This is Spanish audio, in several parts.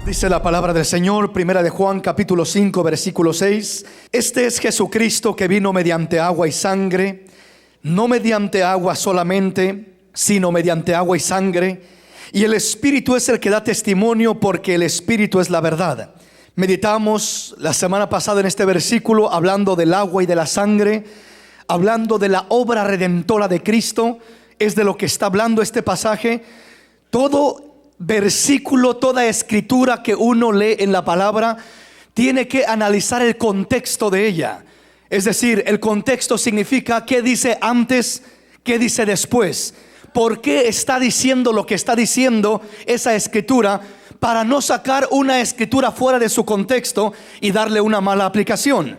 Dice la palabra del Señor, primera de Juan capítulo 5 versículo 6. Este es Jesucristo que vino mediante agua y sangre, no mediante agua solamente, sino mediante agua y sangre. Y el Espíritu es el que da testimonio, porque el Espíritu es la verdad. Meditamos la semana pasada en este versículo hablando del agua y de la sangre, hablando de la obra redentora de Cristo. Es de lo que está hablando este pasaje. Todo versículo, toda escritura que uno lee en la palabra tiene que analizar el contexto de ella. Es decir, el contexto significa qué dice antes, qué dice después, por qué está diciendo lo que está diciendo esa escritura, para no sacar una escritura fuera de su contexto y darle una mala aplicación.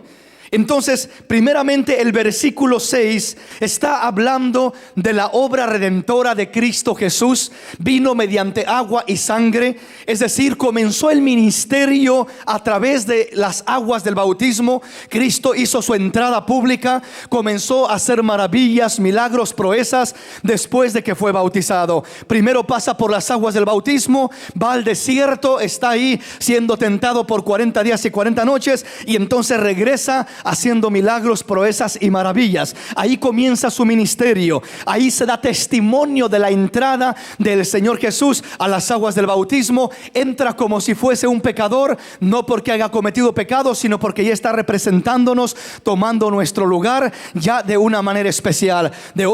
Entonces, primeramente el versículo 6 está hablando de la obra redentora de Cristo Jesús. Vino mediante agua y sangre, es decir, comenzó el ministerio a través de las aguas del bautismo. Cristo hizo su entrada pública, comenzó a hacer maravillas, milagros, proezas después de que fue bautizado. Primero pasa por las aguas del bautismo, va al desierto, está ahí siendo tentado por 40 días y 40 noches, y entonces regresa haciendo milagros, proezas y maravillas. Ahí comienza su ministerio. Ahí se da testimonio de la entrada del Señor Jesús a las aguas del bautismo. Entra como si fuese un pecador, no porque haya cometido pecado, sino porque ya está representándonos, tomando nuestro lugar ya de una manera especial.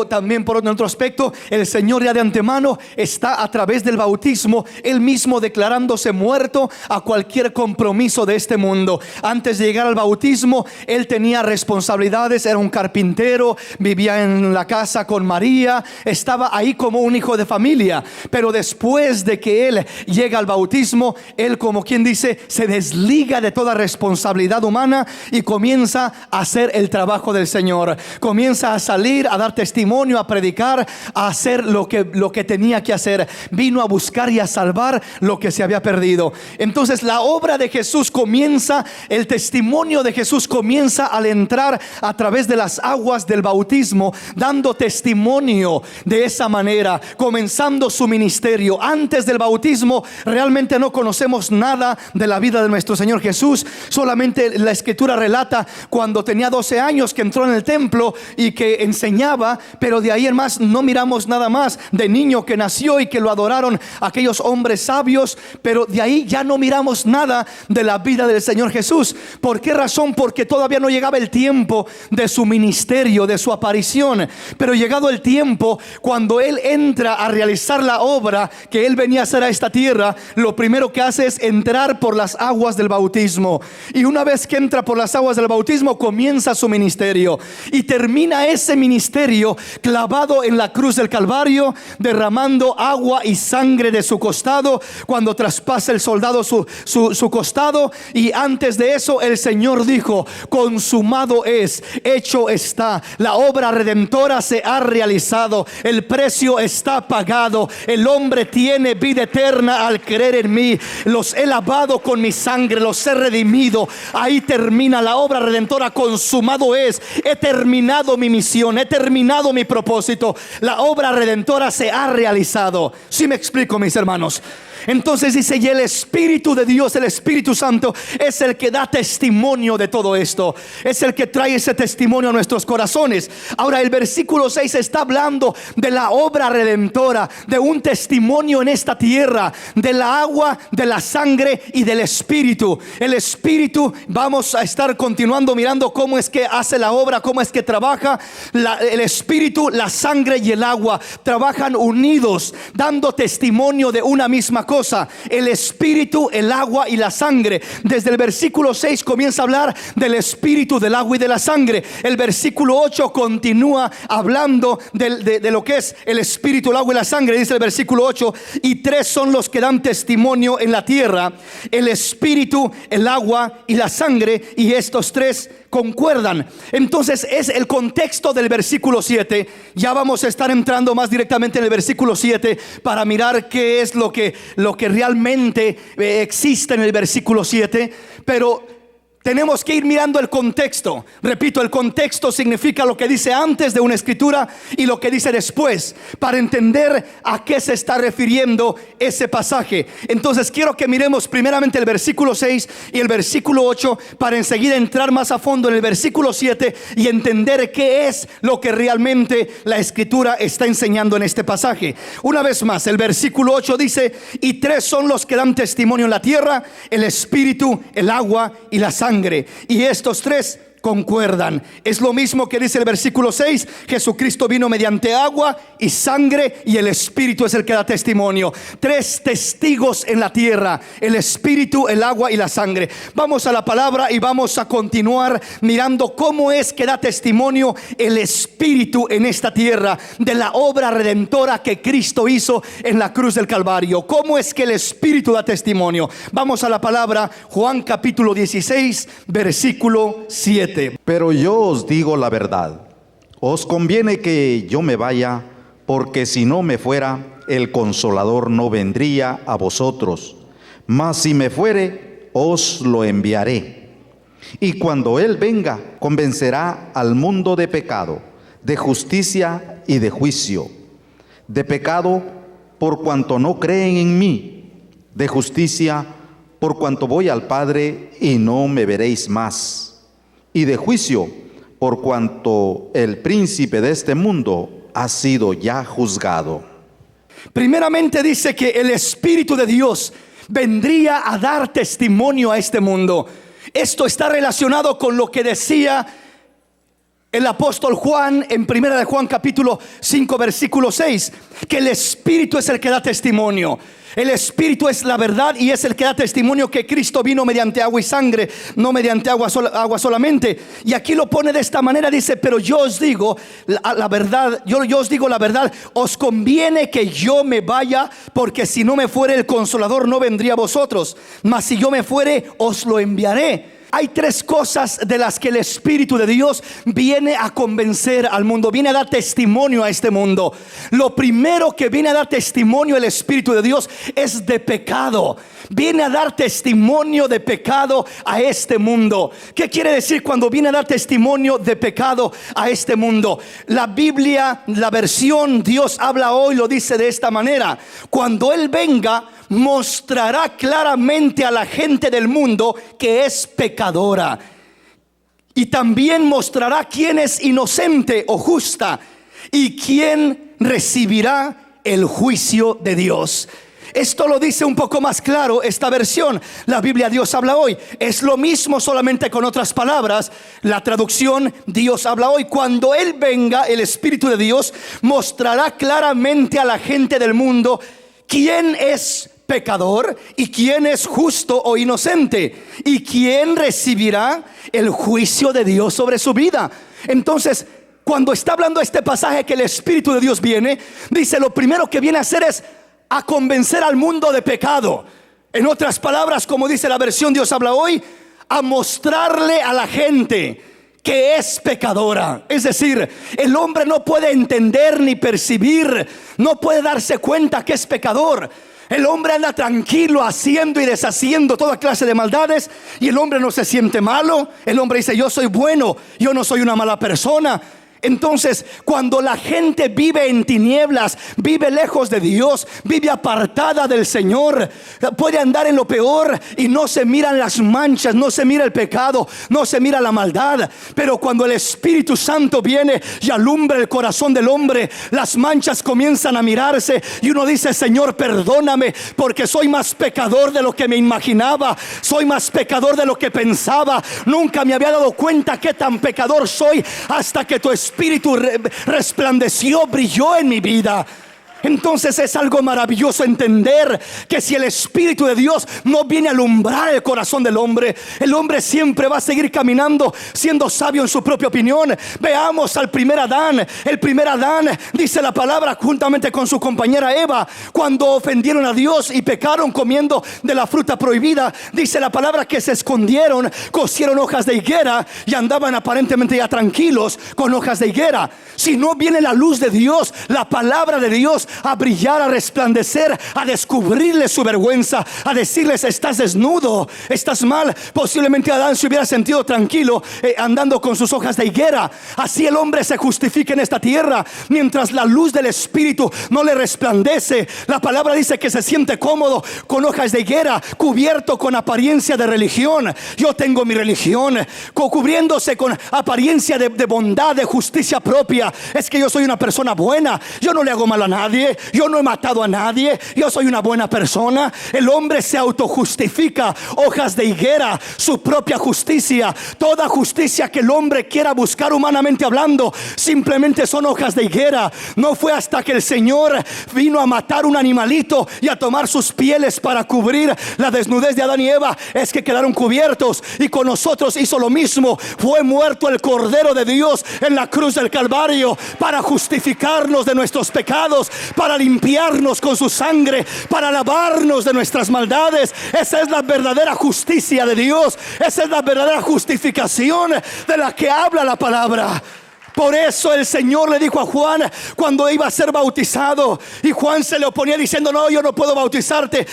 También por otro aspecto, el Señor ya de antemano está a través del bautismo, Él mismo declarándose muerto a cualquier compromiso de este mundo. Antes de llegar al bautismo, Él tenía responsabilidades, era un carpintero, vivía en la casa con María, estaba ahí como un hijo de familia. Pero después de que Él llega al bautismo, Él, como quien dice, se desliga de toda responsabilidad humana y comienza a hacer el trabajo del Señor. Comienza a salir, a dar testimonio, a predicar, a hacer lo que tenía que hacer. Vino a buscar y a salvar lo que se había perdido. Entonces la obra de Jesús comienza, el testimonio de Jesús comienza al entrar a través de las aguas del bautismo, dando testimonio de esa manera, comenzando su ministerio. Antes del bautismo realmente no conocemos nada de la vida de nuestro Señor Jesús. Solamente la escritura relata cuando tenía 12 años que entró en el templo y que enseñaba, pero de ahí en más no miramos nada más. De niño que nació y que lo adoraron aquellos hombres sabios, pero de ahí ya no miramos nada de la vida del Señor Jesús. ¿Por qué razón? Porque todavía no llegaba el tiempo de su ministerio, de su aparición. Pero llegado el tiempo, cuando Él entra a realizar la obra que Él venía a hacer a esta tierra, lo primero que hace es entrar por las aguas del bautismo. Y una vez que entra por las aguas del bautismo, comienza su ministerio. Y termina ese ministerio clavado en la cruz del Calvario, derramando agua y sangre de su costado, cuando traspasa el soldado su costado. Y antes de eso el Señor dijo: consumado es, hecho está. La obra redentora se ha realizado, el precio está pagado. El hombre tiene vida eterna al creer en mí. Los he lavado con mi sangre, los he redimido. Ahí termina la obra redentora. Consumado es. He terminado mi misión, he terminado mi propósito. La obra redentora se ha realizado. ¿Sí me explico, mis hermanos? Entonces dice, y el Espíritu de Dios, el Espíritu Santo, es el que da testimonio de todo esto. Es el que trae ese testimonio a nuestros corazones. Ahora el versículo 6 está hablando de la obra redentora, de un testimonio en esta tierra, de la agua, de la sangre y del Espíritu. El Espíritu, vamos a estar continuando mirando cómo es que hace la obra, cómo es que trabaja. El Espíritu, la sangre y el agua trabajan unidos, dando testimonio de una misma cosa. El Espíritu, el agua y la sangre. Desde el versículo 6 comienza a hablar del Espíritu, del agua y de la sangre. El versículo 8 continúa hablando de lo que es el Espíritu, el agua y la sangre. Dice el versículo 8: y tres son los que dan testimonio en la tierra: el Espíritu, el agua y la sangre, y estos tres concuerdan. Entonces es el contexto del versículo 7. Ya vamos a estar entrando más directamente en el versículo 7 para mirar qué es lo que realmente existe en el versículo 7. Pero tenemos que ir mirando el contexto. Repito, el contexto significa lo que dice antes de una escritura y lo que dice después, para entender a qué se está refiriendo ese pasaje. Entonces quiero que miremos primeramente el versículo 6 y el versículo 8, para enseguida entrar más a fondo en el versículo 7 y entender qué es lo que realmente la escritura está enseñando en este pasaje. Una vez más, el versículo 8 dice: y tres son los que dan testimonio en la tierra: el espíritu, el agua y la sangre. Y estos tres concuerdan. Es lo mismo que dice el versículo 6. Jesucristo vino mediante agua y sangre, y el Espíritu es el que da testimonio. Tres testigos en la tierra: el Espíritu, el agua y la sangre. Vamos a la palabra y vamos a continuar mirando cómo es que da testimonio el Espíritu en esta tierra de la obra redentora que Cristo hizo en la cruz del Calvario. Cómo es que el Espíritu da testimonio. Vamos a la palabra. Juan capítulo 16 versículo 7. Pero yo os digo la verdad, os conviene que yo me vaya, porque si no me fuera, el Consolador no vendría a vosotros, mas si me fuere, os lo enviaré. Y cuando Él venga, convencerá al mundo de pecado, de justicia y de juicio. De pecado, por cuanto no creen en mí; de justicia, por cuanto voy al Padre y no me veréis más; y de juicio, por cuanto el príncipe de este mundo ha sido ya juzgado. Primeramente dice que el Espíritu de Dios vendría a dar testimonio a este mundo. Esto está relacionado con lo que decía el apóstol Juan en primera de Juan capítulo 5 versículo 6, que el Espíritu es el que da testimonio. El Espíritu es la verdad y es el que da testimonio que Cristo vino mediante agua y sangre, no mediante agua solamente. Y aquí lo pone de esta manera, dice: pero yo os digo la verdad, yo os digo la verdad, os conviene que yo me vaya, porque si no me fuere, el Consolador no vendría a vosotros, mas si yo me fuere, os lo enviaré. Hay tres cosas de las que el Espíritu de Dios viene a convencer al mundo, viene a dar testimonio a este mundo. Lo primero que viene a dar testimonio el Espíritu de Dios es de pecado. Viene a dar testimonio de pecado a este mundo. ¿Qué quiere decir cuando viene a dar testimonio de pecado a este mundo? La Biblia, la versión Dios habla hoy, lo dice de esta manera: cuando Él venga, mostrará claramente a la gente del mundo que es pecadora, y también mostrará quién es inocente o justa y quién recibirá el juicio de Dios. Esto lo dice un poco más claro esta versión, la Biblia Dios habla hoy. Es lo mismo, solamente con otras palabras. La traducción Dios habla hoy: cuando Él venga, el Espíritu de Dios mostrará claramente a la gente del mundo quién es pecador y quién es justo o inocente, y quién recibirá el juicio de Dios sobre su vida. Entonces, cuando está hablando este pasaje que el Espíritu de Dios viene, dice: lo primero que viene a hacer es a convencer al mundo de pecado. En otras palabras, como dice la versión Dios habla hoy, a mostrarle a la gente que es pecadora. Es decir, el hombre no puede entender ni percibir, no puede darse cuenta que es pecador. El hombre anda tranquilo haciendo y deshaciendo toda clase de maldades, y el hombre no se siente malo. El hombre dice: yo soy bueno, yo no soy una mala persona. Entonces, cuando la gente vive en tinieblas, vive lejos de Dios, vive apartada del Señor, puede andar en lo peor y no se miran las manchas, no se mira el pecado, no se mira la maldad. Pero cuando el Espíritu Santo viene y alumbra el corazón del hombre, las manchas comienzan a mirarse y uno dice: Señor, perdóname, porque soy más pecador de lo que me imaginaba, soy más pecador de lo que pensaba. Nunca me había dado cuenta qué tan pecador soy, hasta que tu Espíritu resplandeció, brilló en mi vida. Entonces es algo maravilloso entender que si el Espíritu de Dios no viene a alumbrar el corazón del hombre, el hombre siempre va a seguir caminando siendo sabio en su propia opinión. Veamos al primer Adán. El primer Adán, dice la palabra, juntamente con su compañera Eva, cuando ofendieron a Dios y pecaron comiendo de la fruta prohibida, dice la palabra que se escondieron, cosieron hojas de higuera y andaban aparentemente ya tranquilos con hojas de higuera. Si no viene la luz de Dios, la palabra de Dios, a brillar, a resplandecer, a descubrirles su vergüenza, a decirles: estás desnudo, estás mal. Posiblemente Adán se hubiera sentido tranquilo andando con sus hojas de higuera. Así el hombre se justifica en esta tierra, mientras la luz del Espíritu no le resplandece. La palabra dice que se siente cómodo con hojas de higuera, cubierto con apariencia de religión. Yo tengo mi religión, cubriéndose con apariencia de bondad, de justicia propia. Es que yo soy una persona buena, yo no le hago mal a nadie, yo no he matado a nadie, yo soy una buena persona. El hombre se autojustifica, hojas de higuera, su propia justicia. Toda justicia que el hombre quiera buscar humanamente hablando, simplemente son hojas de higuera. No fue hasta que el Señor vino a matar un animalito y a tomar sus pieles para cubrir la desnudez de Adán y Eva, es que quedaron cubiertos. Y con nosotros hizo lo mismo. Fue muerto el Cordero de Dios en la cruz del Calvario para justificarnos de nuestros pecados, para limpiarnos con su sangre, para lavarnos de nuestras maldades. Esa es la verdadera justicia de Dios. Esa es la verdadera justificación de la que habla la palabra. Por eso el Señor le dijo a Juan cuando iba a ser bautizado, y Juan se le oponía diciendo: no, yo no puedo bautizarte,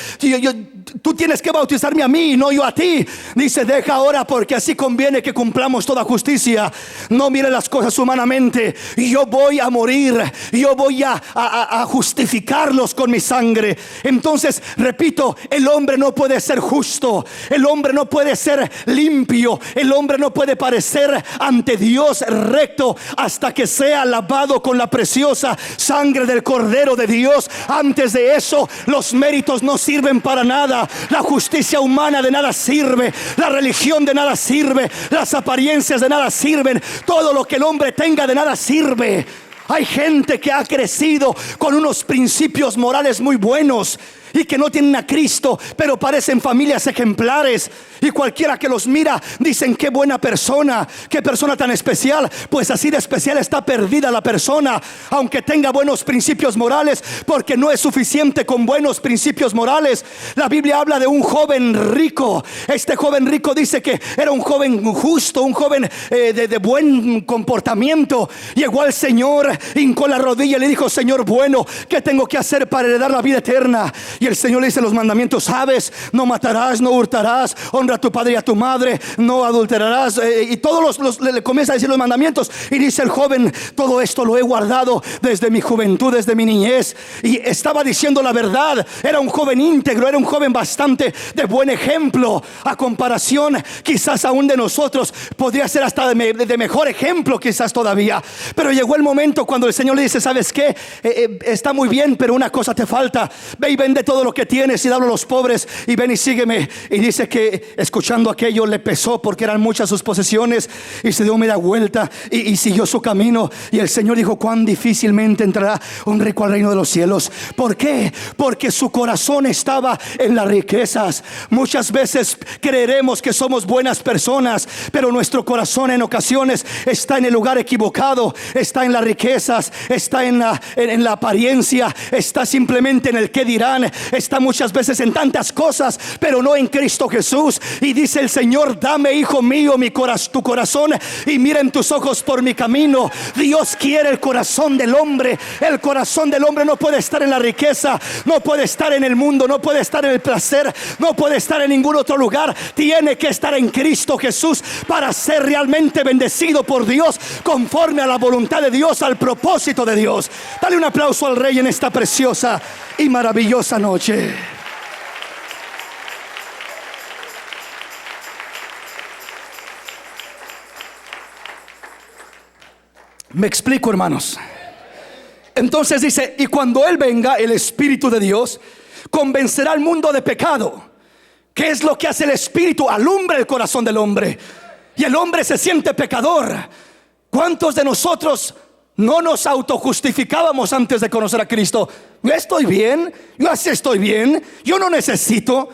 tú tienes que bautizarme a mí, no yo a ti. Dice: deja ahora, porque así conviene que cumplamos toda justicia. No mire las cosas humanamente. Yo voy a morir, yo voy a justificarlos con mi sangre. Entonces, repito, el hombre no puede ser justo, el hombre no puede ser limpio, el hombre no puede parecer ante Dios recto hasta que sea lavado con la preciosa sangre del Cordero de Dios. Antes de eso, los méritos no sirven para nada. La justicia humana de nada sirve, la religión de nada sirve, las apariencias de nada sirven, todo lo que el hombre tenga de nada sirve. Hay gente que ha crecido con unos principios morales muy buenos y que no tienen a Cristo, pero parecen familias ejemplares, y cualquiera que los mira dicen: qué buena persona, qué persona tan especial. Pues así de especial está perdida la persona, aunque tenga buenos principios morales, porque no es suficiente con buenos principios morales. La Biblia habla de un joven rico. Este joven rico dice que era un joven justo, un joven de buen comportamiento. Llegó al Señor, hincó la rodilla y le dijo: Señor bueno, ¿qué tengo que hacer para heredar la vida eterna? Y el Señor le dice los mandamientos: sabes, no matarás, no hurtarás, honra a tu padre y a tu madre, no adulterarás, y todos le comienza a decir los mandamientos. Y dice el joven: todo esto lo he guardado desde mi juventud, desde mi niñez. Y estaba diciendo la verdad. Era un joven íntegro, era un joven bastante de buen ejemplo. A comparación quizás aún de nosotros, podría ser hasta de mejor ejemplo quizás todavía. Pero llegó el momento cuando el Señor le dice: ¿sabes qué? Está muy bien, pero una cosa te falta. Ve y vende todo lo que tienes y dalo a los pobres, y ven y sígueme. Y dice que escuchando aquello le pesó, porque eran muchas sus posesiones, y se dio media vuelta y siguió su camino. Y el Señor dijo: cuán difícilmente entrará un rico al reino de los cielos. ¿Por qué? Porque su corazón estaba en las riquezas. Muchas veces creeremos que somos buenas personas, pero nuestro corazón en ocasiones está en el lugar equivocado. Está en las riquezas, está en la apariencia, está simplemente en el qué dirán, está muchas veces en tantas cosas, pero no en Cristo Jesús. Y dice el Señor: dame, hijo mío, tu corazón, y miren tus ojos por mi camino. Dios quiere el corazón del hombre. El corazón del hombre no puede estar en la riqueza, no puede estar en el mundo, no puede estar en el placer, no puede estar en ningún otro lugar. Tiene que estar en Cristo Jesús para ser realmente bendecido por Dios, conforme a la voluntad de Dios, al propósito de Dios. Dale un aplauso al Rey en esta preciosa y maravillosa noche. Me explico, hermanos. Entonces dice: y cuando Él venga, el Espíritu de Dios convencerá al mundo de pecado. ¿Qué es lo que hace el Espíritu? Alumbra el corazón del hombre, y el hombre se siente pecador. ¿Cuántos de nosotros no nos autojustificábamos antes de conocer a Cristo? Yo estoy bien, yo así estoy bien, yo no necesito.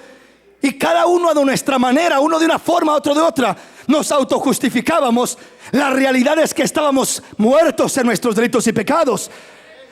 Y cada uno de nuestra manera, uno de una forma, otro de otra, nos autojustificábamos. La realidad es que estábamos muertos en nuestros delitos y pecados.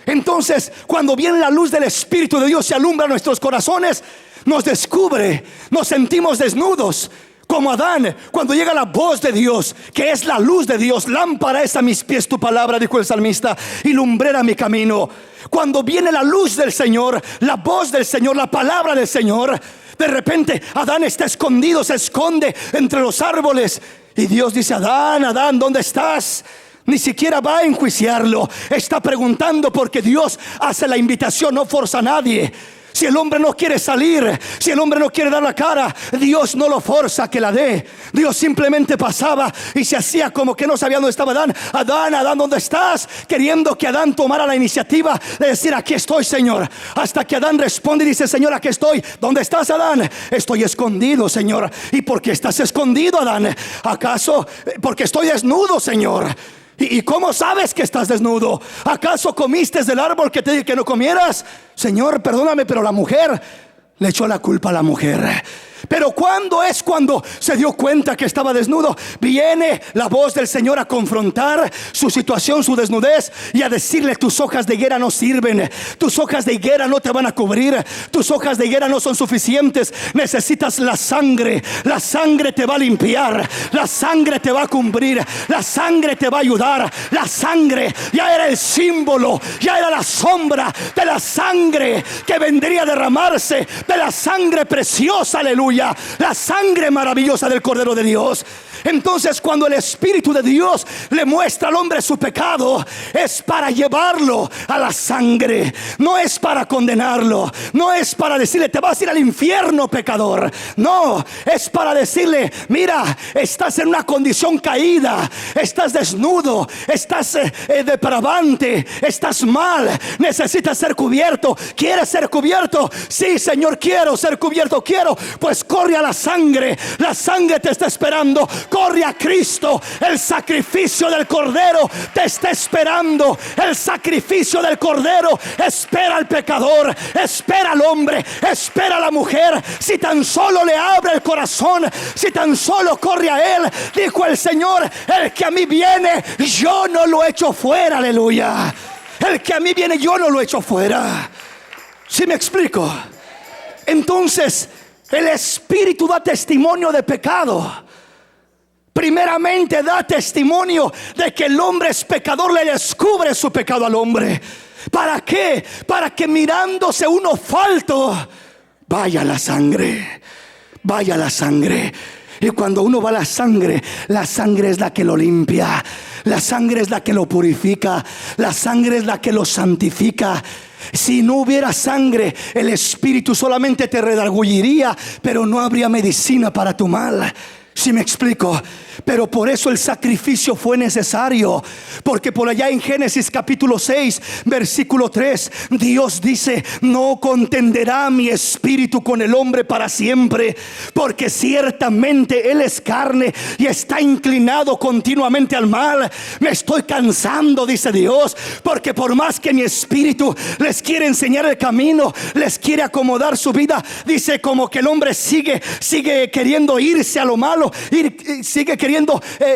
Entonces, cuando viene la luz del Espíritu de Dios y alumbra nuestros corazones, nos descubre, nos sentimos desnudos, Como Adán, cuando llega la voz de Dios, que es la luz de Dios. Lámpara es a mis pies tu palabra, dijo el salmista, y lumbrera mi camino. Cuando viene la luz del Señor, la voz del Señor, la palabra del Señor, de repente Adán está escondido, se esconde entre los árboles. Y Dios dice: Adán, Adán, ¿dónde estás? Ni siquiera va a enjuiciarlo. Está preguntando porque Dios hace la invitación, no forza a nadie. Si el hombre no quiere salir, si el hombre no quiere dar la cara, Dios no lo forza a que la dé. Dios simplemente pasaba y se hacía como que no sabía dónde estaba Adán. Adán, Adán, ¿dónde estás? Queriendo que Adán tomara la iniciativa de decir: aquí estoy, Señor. Hasta que Adán responde y dice: Señor, aquí estoy. ¿Dónde estás, Adán? Estoy escondido, Señor. ¿Y por qué estás escondido, Adán? ¿Acaso porque estoy desnudo, Señor? ¿Y cómo sabes que estás desnudo? ¿Acaso comiste del árbol que te dije que no comieras? Señor, perdóname, pero la mujer le echó la culpa a la mujer. Pero ¿cuándo es cuando se dio cuenta que estaba desnudo? Viene la voz del Señor a confrontar su situación, su desnudez, y a decirle: tus hojas de higuera no sirven, tus hojas de higuera no te van a cubrir, tus hojas de higuera no son suficientes. Necesitas la sangre. La sangre te va a limpiar, la sangre te va a cubrir, la sangre te va a ayudar. La sangre ya era el símbolo, ya era la sombra de la sangre que vendría a derramarse, de la sangre preciosa, aleluya, la sangre maravillosa del Cordero de Dios. Entonces, cuando el Espíritu de Dios le muestra al hombre su pecado, es para llevarlo a la sangre. No es para condenarlo, no es para decirle: te vas a ir al infierno, pecador. No, es para decirle: mira, estás en una condición caída, estás desnudo, estás depravante, estás mal, necesitas ser cubierto. ¿Quieres ser cubierto? Sí, Señor, quiero ser cubierto, quiero. Pues corre a la sangre te está esperando. Corre a Cristo, el sacrificio del Cordero te está esperando. El sacrificio del Cordero espera al pecador, espera al hombre, espera a la mujer. Si tan solo le abre el corazón, si tan solo corre a Él, dijo el Señor: el que a mí viene, yo no lo echo fuera, aleluya. El que a mí viene, yo no lo echo fuera. ¿Sí me explico? Entonces, el Espíritu da testimonio de pecado. Primeramente da testimonio de que el hombre es pecador, le descubre su pecado al hombre. ¿Para qué? Para que mirándose uno falto, vaya la sangre, vaya la sangre. Y cuando uno va a la sangre es la que lo limpia, la sangre es la que lo purifica, la sangre es la que lo santifica. Si no hubiera sangre, el Espíritu solamente te redargulliría, pero no habría medicina para tu mal. ¿Sí me explico? Pero por eso el sacrificio fue necesario. Porque por allá en Génesis capítulo 6 versículo 3, Dios dice: no contenderá mi espíritu con el hombre para siempre, porque ciertamente él es carne y está inclinado continuamente al mal. Me estoy cansando, dice Dios, porque por más que mi espíritu les quiere enseñar el camino, les quiere acomodar su vida, dice, como que el hombre sigue queriendo irse a lo malo, sigue queriendo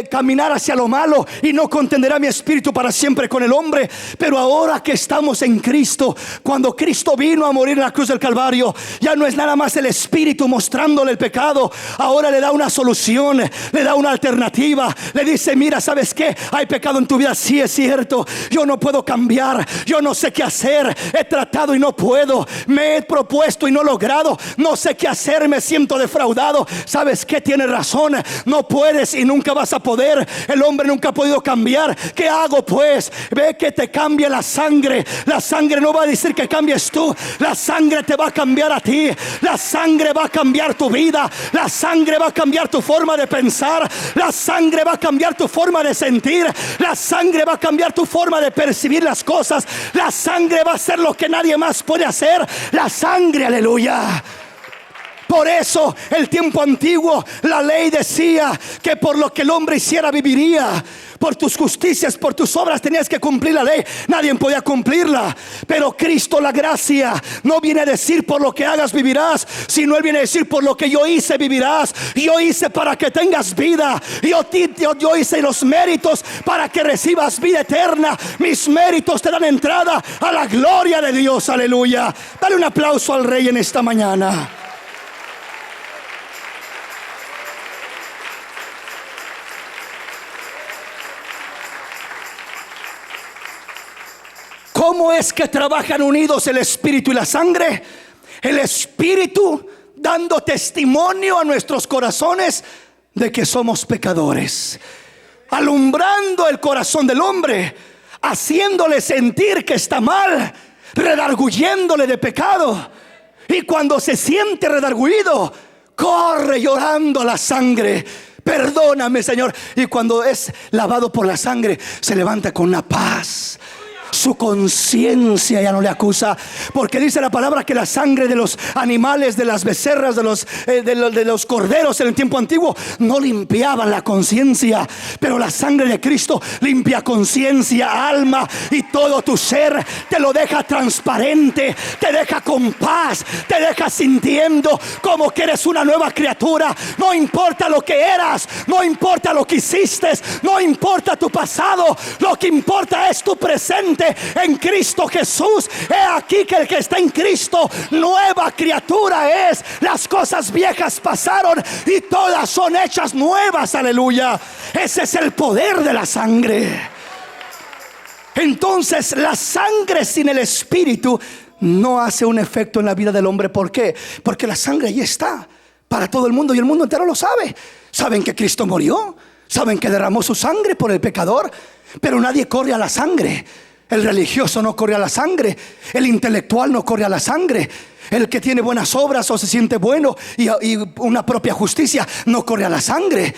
caminar hacia lo malo, y no contenderá mi espíritu para siempre con el hombre. Pero ahora que estamos en Cristo, cuando Cristo vino a morir en la cruz del Calvario, ya no es nada más el Espíritu mostrándole el pecado. Ahora le da una solución, le da una alternativa. Le dice: mira, ¿sabes qué? Hay pecado en tu vida, sí es cierto. Yo no puedo cambiar, yo no sé qué hacer. He tratado y no puedo, me he propuesto y no he logrado, no sé qué hacer, me siento defraudado. ¿Sabes qué? Tienes razón, no puedes y nunca vas a poder. El hombre nunca ha podido cambiar. ¿Qué hago pues? Ve que te cambie la sangre. La sangre no va a decir que cambies tú, la sangre te va a cambiar a ti. La sangre va a cambiar tu vida, la sangre va a cambiar tu forma de pensar, la sangre va a cambiar tu forma de sentir, la sangre va a cambiar tu forma de percibir las cosas. La sangre va a hacer lo que nadie más puede hacer. La sangre, aleluya. Por eso el tiempo antiguo, la ley decía que por lo que el hombre hiciera viviría. Por tus justicias, por tus obras tenías que cumplir la ley. Nadie podía cumplirla. Pero Cristo, la gracia, no viene a decir por lo que hagas vivirás, sino Él viene a decir: por lo que yo hice vivirás. Yo hice para que tengas vida. Yo hice los méritos para que recibas vida eterna. Mis méritos te dan entrada a la gloria de Dios, aleluya. Dale un aplauso al Rey en esta mañana. ¿Cómo es que trabajan unidos el espíritu y la sangre? El espíritu dando testimonio a nuestros corazones de que somos pecadores, alumbrando el corazón del hombre, haciéndole sentir que está mal, redarguyéndole de pecado. Y cuando se siente redarguido, corre llorando a la sangre: perdóname, Señor. Y cuando es lavado por la sangre, se levanta con una paz. Su conciencia ya no le acusa, porque dice la palabra que la sangre de los animales, de las becerras, de los corderos en el tiempo antiguo no limpiaban la conciencia, pero la sangre de Cristo limpia conciencia, alma y todo tu ser. Te lo deja transparente, te deja con paz, te deja sintiendo como que eres una nueva criatura. No importa lo que eras, no importa lo que hiciste, no importa tu pasado, lo que importa es tu presente en Cristo Jesús. He aquí que el que está en Cristo, nueva criatura es. Las cosas viejas pasaron y todas son hechas nuevas. Aleluya. Ese es el poder de la sangre. Entonces, la sangre sin el espíritu no hace un efecto en la vida del hombre. ¿Por qué? Porque la sangre ahí está para todo el mundo, y el mundo entero lo sabe. Saben que Cristo murió, saben que derramó su sangre por el pecador, pero nadie corre a la sangre. El religioso no corre a la sangre, el intelectual no corre a la sangre, el que tiene buenas obras o se siente bueno y una propia justicia no corre a la sangre.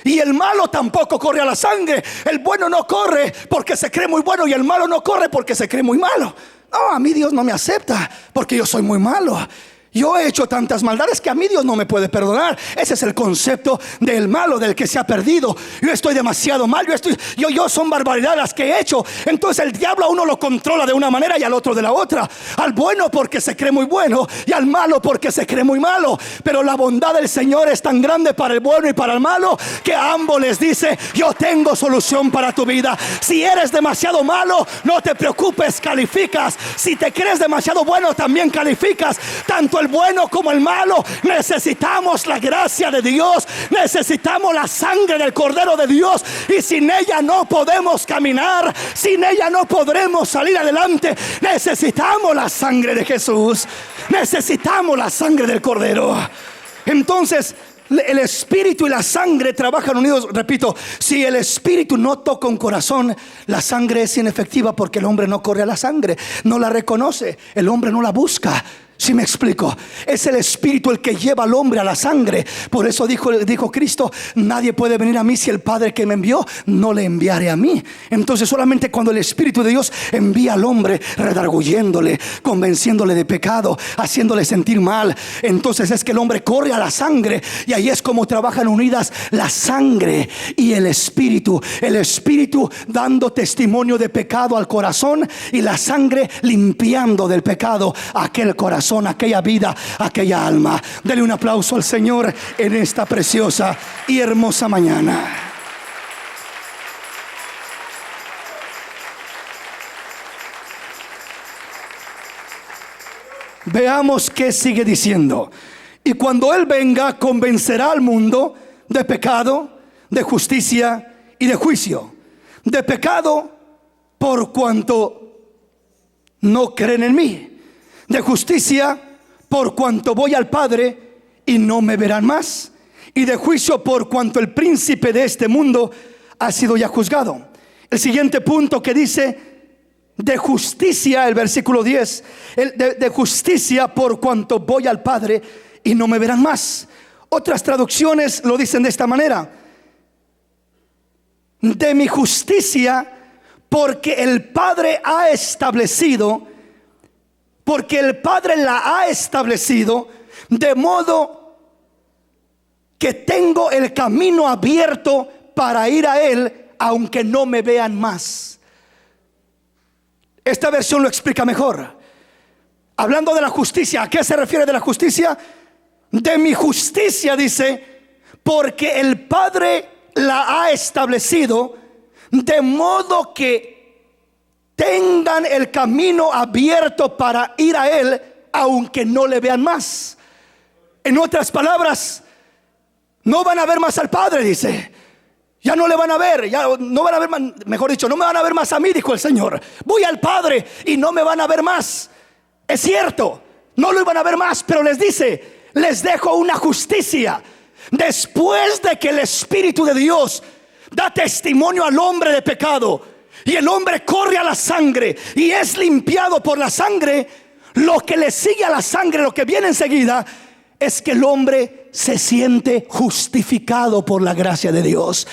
Y el malo tampoco corre a la sangre. El bueno no corre porque se cree muy bueno, y el malo no corre porque se cree muy malo. No, a mí Dios no me acepta porque yo soy muy malo. Yo he hecho tantas maldades que a mí Dios no me puede perdonar. Ese es el concepto del malo, del que se ha perdido. Yo estoy demasiado mal, yo son barbaridades las que he hecho. Entonces el diablo a uno lo controla de una manera y al otro de la otra. Al bueno porque se cree muy bueno, y al malo porque se cree muy malo. Pero la bondad del Señor es tan grande para el bueno y para el malo, que a ambos les dice: yo tengo solución para tu vida. Si eres demasiado malo, no te preocupes, calificas. Si te crees demasiado bueno, también calificas. Tanto el bueno como el malo necesitamos la gracia de Dios, necesitamos la sangre del Cordero de Dios, y sin ella no podemos caminar, sin ella no podremos salir adelante. Necesitamos la sangre de Jesús, necesitamos la sangre del Cordero. Entonces el espíritu y la sangre trabajan unidos. Repito, si el espíritu no toca un corazón, la sangre es inefectiva, porque el hombre no corre a la sangre, no la reconoce, el hombre no la busca. Si me explico, es el espíritu el que lleva al hombre a la sangre. Por eso dijo Cristo: nadie puede venir a mí si el Padre que me envió no le enviare a mí. Entonces solamente cuando el Espíritu de Dios envía al hombre, redarguyéndole, convenciéndole de pecado, haciéndole sentir mal, entonces es que el hombre corre a la sangre. Y ahí es como trabajan unidas la sangre y el espíritu. El espíritu dando testimonio de pecado al corazón, y la sangre limpiando del pecado aquel corazón, aquella vida, aquella alma. Dele un aplauso al Señor en esta preciosa y hermosa mañana. Veamos qué sigue diciendo. Y cuando Él venga, convencerá al mundo de pecado, de justicia y de juicio. De pecado, por cuanto no creen en mí. De justicia, por cuanto voy al Padre y no me verán más. Y de juicio, por cuanto el príncipe de este mundo ha sido ya juzgado. El siguiente punto que dice: de justicia, el versículo 10, de justicia, por cuanto voy al Padre y no me verán más. Otras traducciones lo dicen de esta manera: de mi justicia, porque el Padre ha establecido, porque el Padre la ha establecido, de modo que tengo el camino abierto para ir a Él, aunque no me vean más. Esta versión lo explica mejor. Hablando de la justicia, ¿a qué se refiere de la justicia? De mi justicia, dice, porque el Padre la ha establecido, de modo que tengan el camino abierto para ir a Él, aunque no le vean más. En otras palabras, no van a ver más al Padre, dice. Ya no le van a ver, ya no van a ver más, mejor dicho, no me van a ver más a mí, dijo el Señor. Voy al Padre y no me van a ver más. Es cierto, no lo iban a ver más, pero les dice: les dejo una justicia. Después de que el Espíritu de Dios da testimonio al hombre de pecado y el hombre corre a la sangre y es limpiado por la sangre, lo que le sigue a la sangre, lo que viene enseguida, es que el hombre se siente justificado por la gracia de Dios.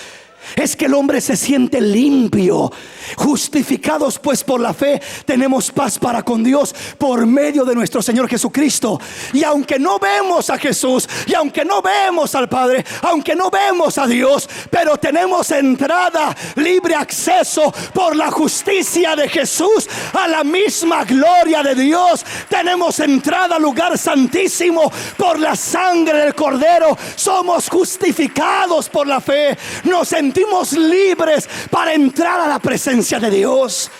Es que el hombre se siente limpio. Justificados pues por la fe, tenemos paz para con Dios por medio de nuestro Señor Jesucristo. Y aunque no vemos a Jesús, y aunque no vemos al Padre, aunque no vemos a Dios, pero tenemos entrada, libre acceso por la justicia de Jesús a la misma gloria de Dios. Tenemos entrada al lugar santísimo por la sangre del Cordero. Somos justificados por la fe. Nos sentimos libres para entrar a la presencia de Dios.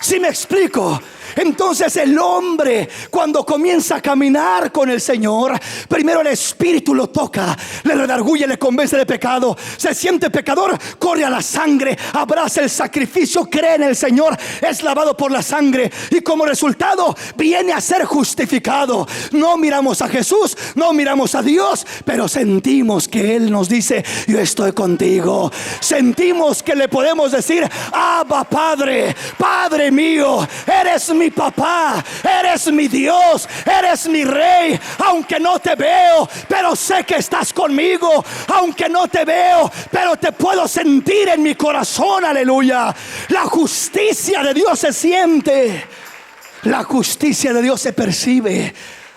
¿Sí me explico? Entonces el hombre, cuando comienza a caminar con el Señor, primero el Espíritu lo toca, le redarguye, le convence de pecado, se siente pecador, corre a la sangre, abraza el sacrificio, cree en el Señor, es lavado por la sangre y como resultado viene a ser justificado. No miramos a Jesús, no miramos a Dios, pero sentimos que Él nos dice: yo estoy contigo. Sentimos que le podemos decir: Abba Padre, Padre mío, eres mi papá, eres mi Dios, eres mi Rey. Aunque no te veo, pero sé que estás conmigo. Aunque no te veo, pero te puedo sentir en mi corazón. Aleluya. La justicia de Dios se siente, la justicia de Dios se percibe.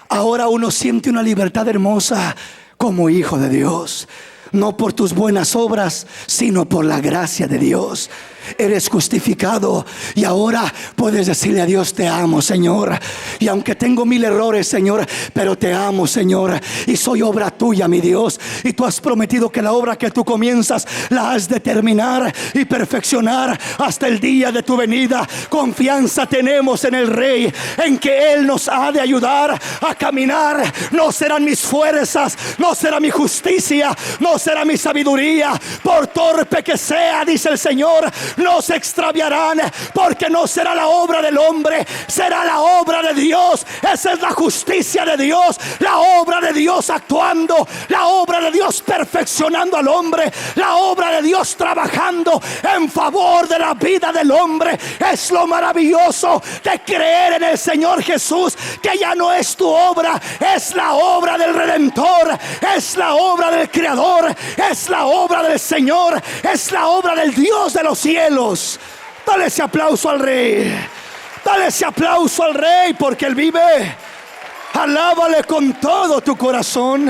Ahora uno siente una libertad hermosa como hijo de Dios. No por tus buenas obras, sino por la gracia de Dios. Eres justificado y ahora puedes decirle a Dios: te amo, Señor, y aunque tengo 1000 errores, Señor, pero te amo, Señor, y soy obra tuya, mi Dios, y tú has prometido que la obra que tú comienzas la has de terminar y perfeccionar hasta el día de tu venida. Confianza tenemos en el Rey, en que Él nos ha de ayudar a caminar. No serán mis fuerzas, no será mi justicia, no será mi sabiduría, por torpe que sea, dice el Señor, no se extraviarán, porque no será la obra del hombre, será la obra de Dios. Esa es la justicia de Dios, la obra de Dios actuando, la obra de Dios perfeccionando al hombre, la obra de Dios trabajando en favor de la vida del hombre. Es lo maravilloso de creer en el Señor Jesús, que ya no es tu obra, es la obra del Redentor, es la obra del Creador, es la obra del Señor, es la obra del Dios de los cielos. Dale ese aplauso al Rey. Dale ese aplauso al Rey, porque Él vive. Alábale con todo tu corazón.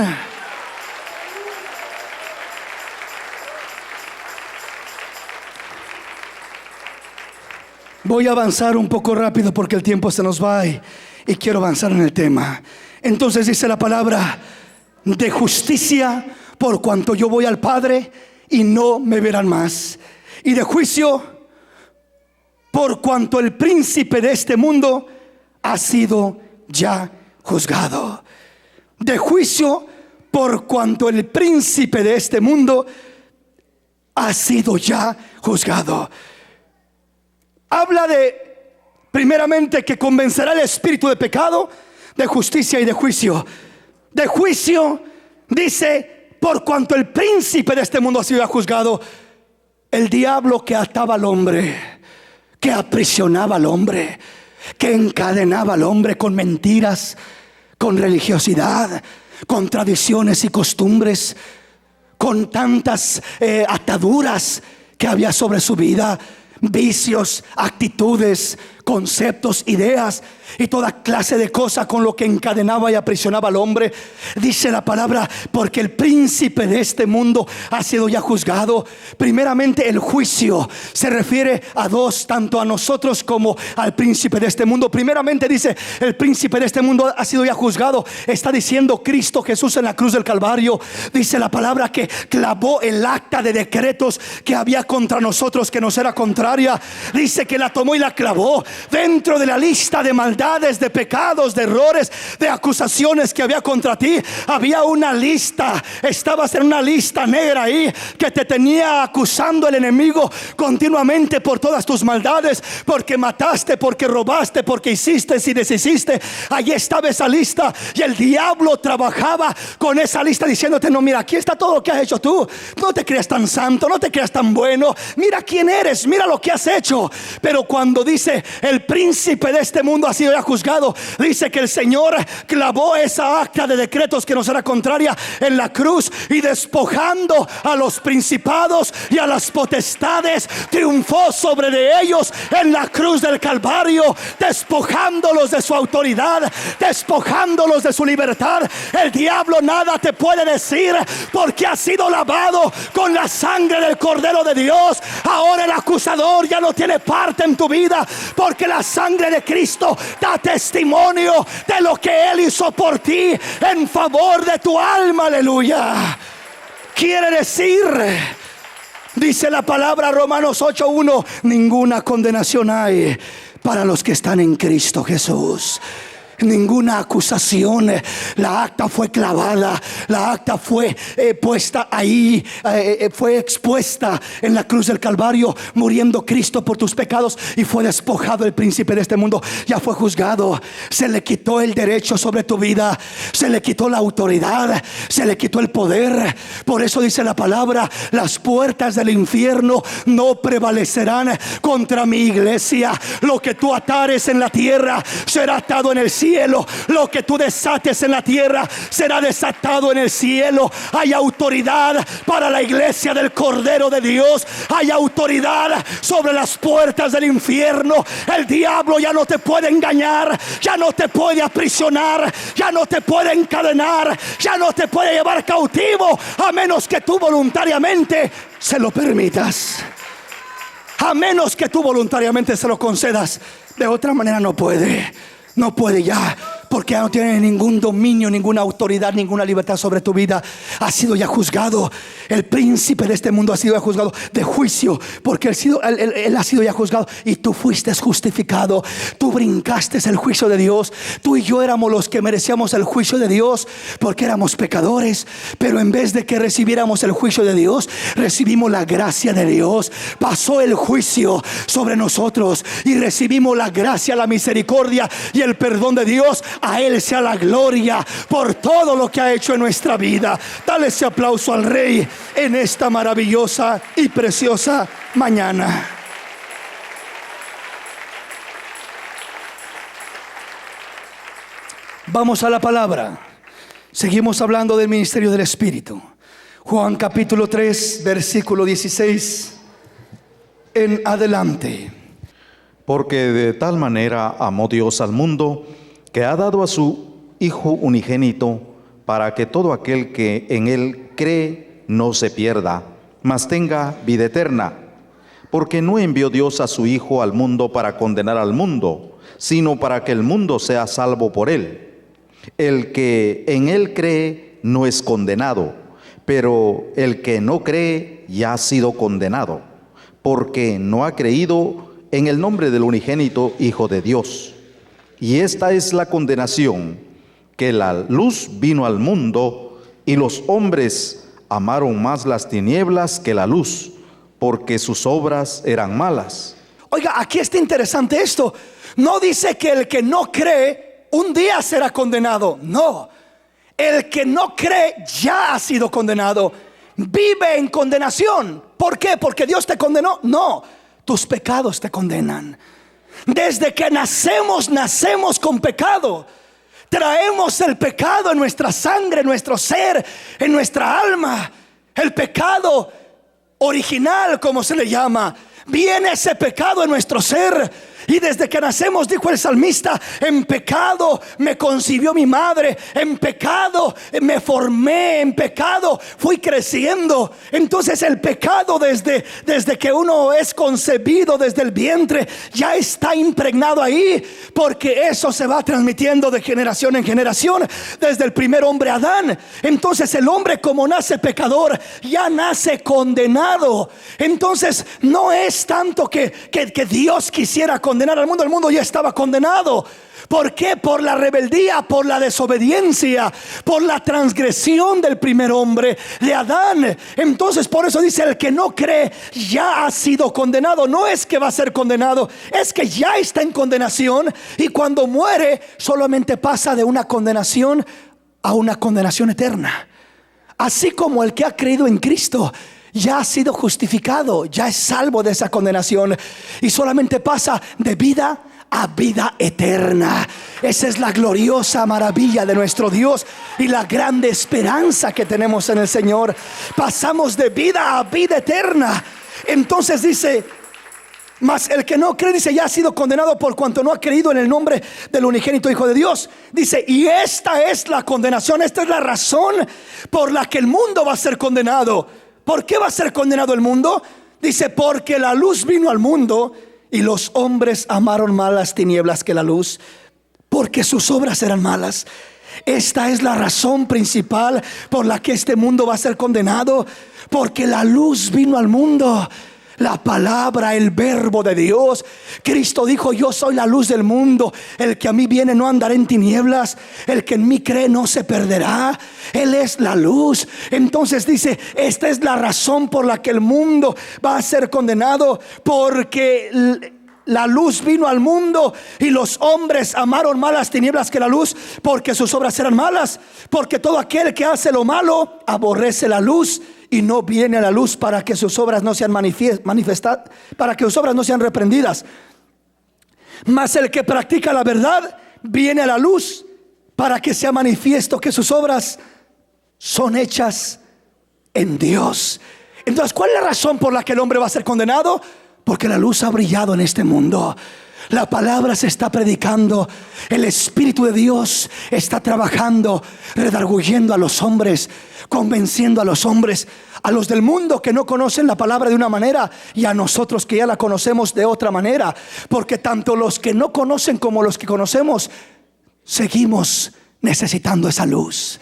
Voy a avanzar un poco rápido porque el tiempo se nos va y quiero avanzar en el tema. Entonces dice la palabra: de justicia, por cuanto yo voy al Padre y no me verán más. Y de juicio, por cuanto el príncipe de este mundo ha sido ya juzgado. De juicio, por cuanto el príncipe de este mundo ha sido ya juzgado. Habla de, primeramente, que convencerá el espíritu de pecado, de justicia y de juicio. De juicio, dice, por cuanto el príncipe de este mundo ha sido ya juzgado. El diablo que ataba al hombre, que aprisionaba al hombre, que encadenaba al hombre con mentiras, con religiosidad, con tradiciones y costumbres, con tantas ataduras que había sobre su vida, vicios, actitudes, conceptos, ideas y toda clase de cosas con lo que encadenaba y aprisionaba al hombre. Dice la palabra: porque el príncipe de este mundo ha sido ya juzgado. Primeramente, el juicio se refiere a dos, tanto a nosotros como al príncipe de este mundo. Primeramente dice: el príncipe de este mundo ha sido ya juzgado. Está diciendo Cristo Jesús en la cruz del Calvario. Dice la palabra que clavó el acta de decretos que había contra nosotros, que nos era contraria. Dice que la tomó y la clavó. dentro de la lista de maldades, de pecados, de errores, de acusaciones que había contra ti, había una lista. Estabas en una lista negra ahí que te tenía acusando el enemigo continuamente por todas tus maldades, porque mataste, porque robaste, porque hiciste y deshiciste. Allí estaba esa lista, y el diablo trabajaba con esa lista diciéndote: no, mira, aquí está todo lo que has hecho tú. No te creas tan santo, no te creas tan bueno. Mira quién eres, mira lo que has hecho. Pero cuando dice el príncipe de este mundo ha sido ya juzgado, dice que el Señor clavó esa acta de decretos que nos era contraria en la cruz, y despojando a los principados y a las potestades, triunfó sobre de ellos en la cruz del Calvario, despojándolos de su autoridad, despojándolos de su libertad. El diablo nada te puede decir, porque has sido lavado con la sangre del Cordero de Dios. Ahora el acusador ya no tiene parte en tu vida, porque la sangre de Cristo da testimonio de lo que Él hizo por ti en favor de tu alma. Aleluya. Quiere decir, dice la palabra Romanos 8:1, ninguna condenación hay para los que están en Cristo Jesús. Ninguna acusación. La acta fue clavada, la acta fue puesta ahí, fue expuesta en la cruz del Calvario, muriendo Cristo por tus pecados, y fue despojado el príncipe de este mundo. Ya fue juzgado. Se le quitó el derecho sobre tu vida, se le quitó la autoridad, se le quitó el poder. Por eso dice la palabra: las puertas del infierno no prevalecerán contra mi iglesia. Lo que tú atares en la tierra será atado en el cielo. Lo que tú desates en la tierra será desatado en el cielo. Hay autoridad para la iglesia del Cordero de Dios. Hay autoridad sobre las puertas del infierno. El diablo ya no te puede engañar, ya no te puede aprisionar, ya no te puede encadenar, ya no te puede llevar cautivo, a menos que tú voluntariamente se lo permitas, a menos que tú voluntariamente se lo concedas. De otra manera no puede. No puede ya, porque ya no tiene ningún dominio, ninguna autoridad, ninguna libertad sobre tu vida. Ha sido ya juzgado. El príncipe de este mundo ha sido ya juzgado de juicio, porque él ha sido ya juzgado, y tú fuiste justificado. Tú brincaste el juicio de Dios. Tú y yo éramos los que merecíamos el juicio de Dios, porque éramos pecadores. Pero en vez de que recibiéramos el juicio de Dios, recibimos la gracia de Dios. Pasó el juicio sobre nosotros y recibimos la gracia, la misericordia y el perdón de Dios. A Él sea la gloria por todo lo que ha hecho en nuestra vida. Dale ese aplauso al Rey en esta maravillosa y preciosa mañana. Vamos a la palabra. Seguimos hablando del ministerio del Espíritu. Juan capítulo 3, versículo 16 en adelante. Porque de tal manera amó Dios al mundo, que ha dado a su Hijo unigénito, para que todo aquel que en Él cree no se pierda, mas tenga vida eterna. Porque no envió Dios a su Hijo al mundo para condenar al mundo, sino para que el mundo sea salvo por Él. El que en Él cree no es condenado, pero el que no cree ya ha sido condenado, porque no ha creído en el nombre del unigénito Hijo de Dios. Y esta es la condenación, que la luz vino al mundo, y los hombres amaron más las tinieblas que la luz, porque sus obras eran malas. Oiga, aquí está interesante esto. No dice que el que no cree un día será condenado. No, el que no cree ya ha sido condenado. Vive en condenación. ¿Por qué? ¿Porque Dios te condenó? No, tus pecados te condenan. Desde que nacemos con pecado. Traemos el pecado en nuestra sangre, en nuestro ser, en nuestra alma. El pecado original, como se le llama. Viene ese pecado en nuestro ser. Y desde que nacemos, dijo el salmista, en pecado me concibió mi madre, en pecado me formé, en pecado fui creciendo. Entonces el pecado desde que uno es concebido, desde el vientre, ya está impregnado ahí, porque eso se va transmitiendo de generación en generación, desde el primer hombre Adán. Entonces el hombre, como nace pecador, ya nace condenado. Entonces no es tanto que Dios quisiera condenar condenar al mundo. El mundo ya estaba condenado. ¿Por qué? Por la rebeldía, por la desobediencia, por la transgresión del primer hombre, de Adán. Entonces por eso dice: el que no cree ya ha sido condenado. No es que va a ser condenado, es que ya está en condenación. Y cuando muere solamente pasa de una condenación a una condenación eterna. Así como el que ha creído en Cristo ya ha sido justificado, ya es salvo de esa condenación, y solamente pasa de vida a vida eterna. Esa es la gloriosa maravilla de nuestro Dios y la grande esperanza que tenemos en el Señor. Pasamos de vida a vida eterna. Entonces dice: mas el que no cree, dice, ya ha sido condenado por cuanto no ha creído en el nombre del unigénito Hijo de Dios. Dice: y esta es la condenación, esta es la razón por la que el mundo va a ser condenado. ¿Por qué va a ser condenado el mundo? Dice: porque la luz vino al mundo y los hombres amaron más las tinieblas que la luz, porque sus obras eran malas. Esta es la razón principal por la que este mundo va a ser condenado, porque la luz vino al mundo. La palabra, el verbo de Dios. Cristo dijo: yo soy la luz del mundo. El que a mí viene no andará en tinieblas. El que en mí cree no se perderá. Él es la luz. Entonces dice: esta es la razón por la que el mundo va a ser condenado, porque la luz vino al mundo y los hombres amaron más las tinieblas que la luz, porque sus obras eran malas. Porque todo aquel que hace lo malo aborrece la luz y no viene a la luz, para que sus obras no sean manifestadas, para que sus obras no sean reprendidas. Mas el que practica la verdad viene a la luz, para que sea manifiesto que sus obras son hechas en Dios. Entonces, ¿cuál es la razón por la que el hombre va a ser condenado? Porque la luz ha brillado en este mundo. La palabra se está predicando. El Espíritu de Dios está trabajando, redarguyendo a los hombres, convenciendo a los hombres, a los del mundo que no conocen la palabra de una manera, y a nosotros que ya la conocemos de otra manera. Porque tanto los que no conocen como los que conocemos seguimos necesitando esa luz.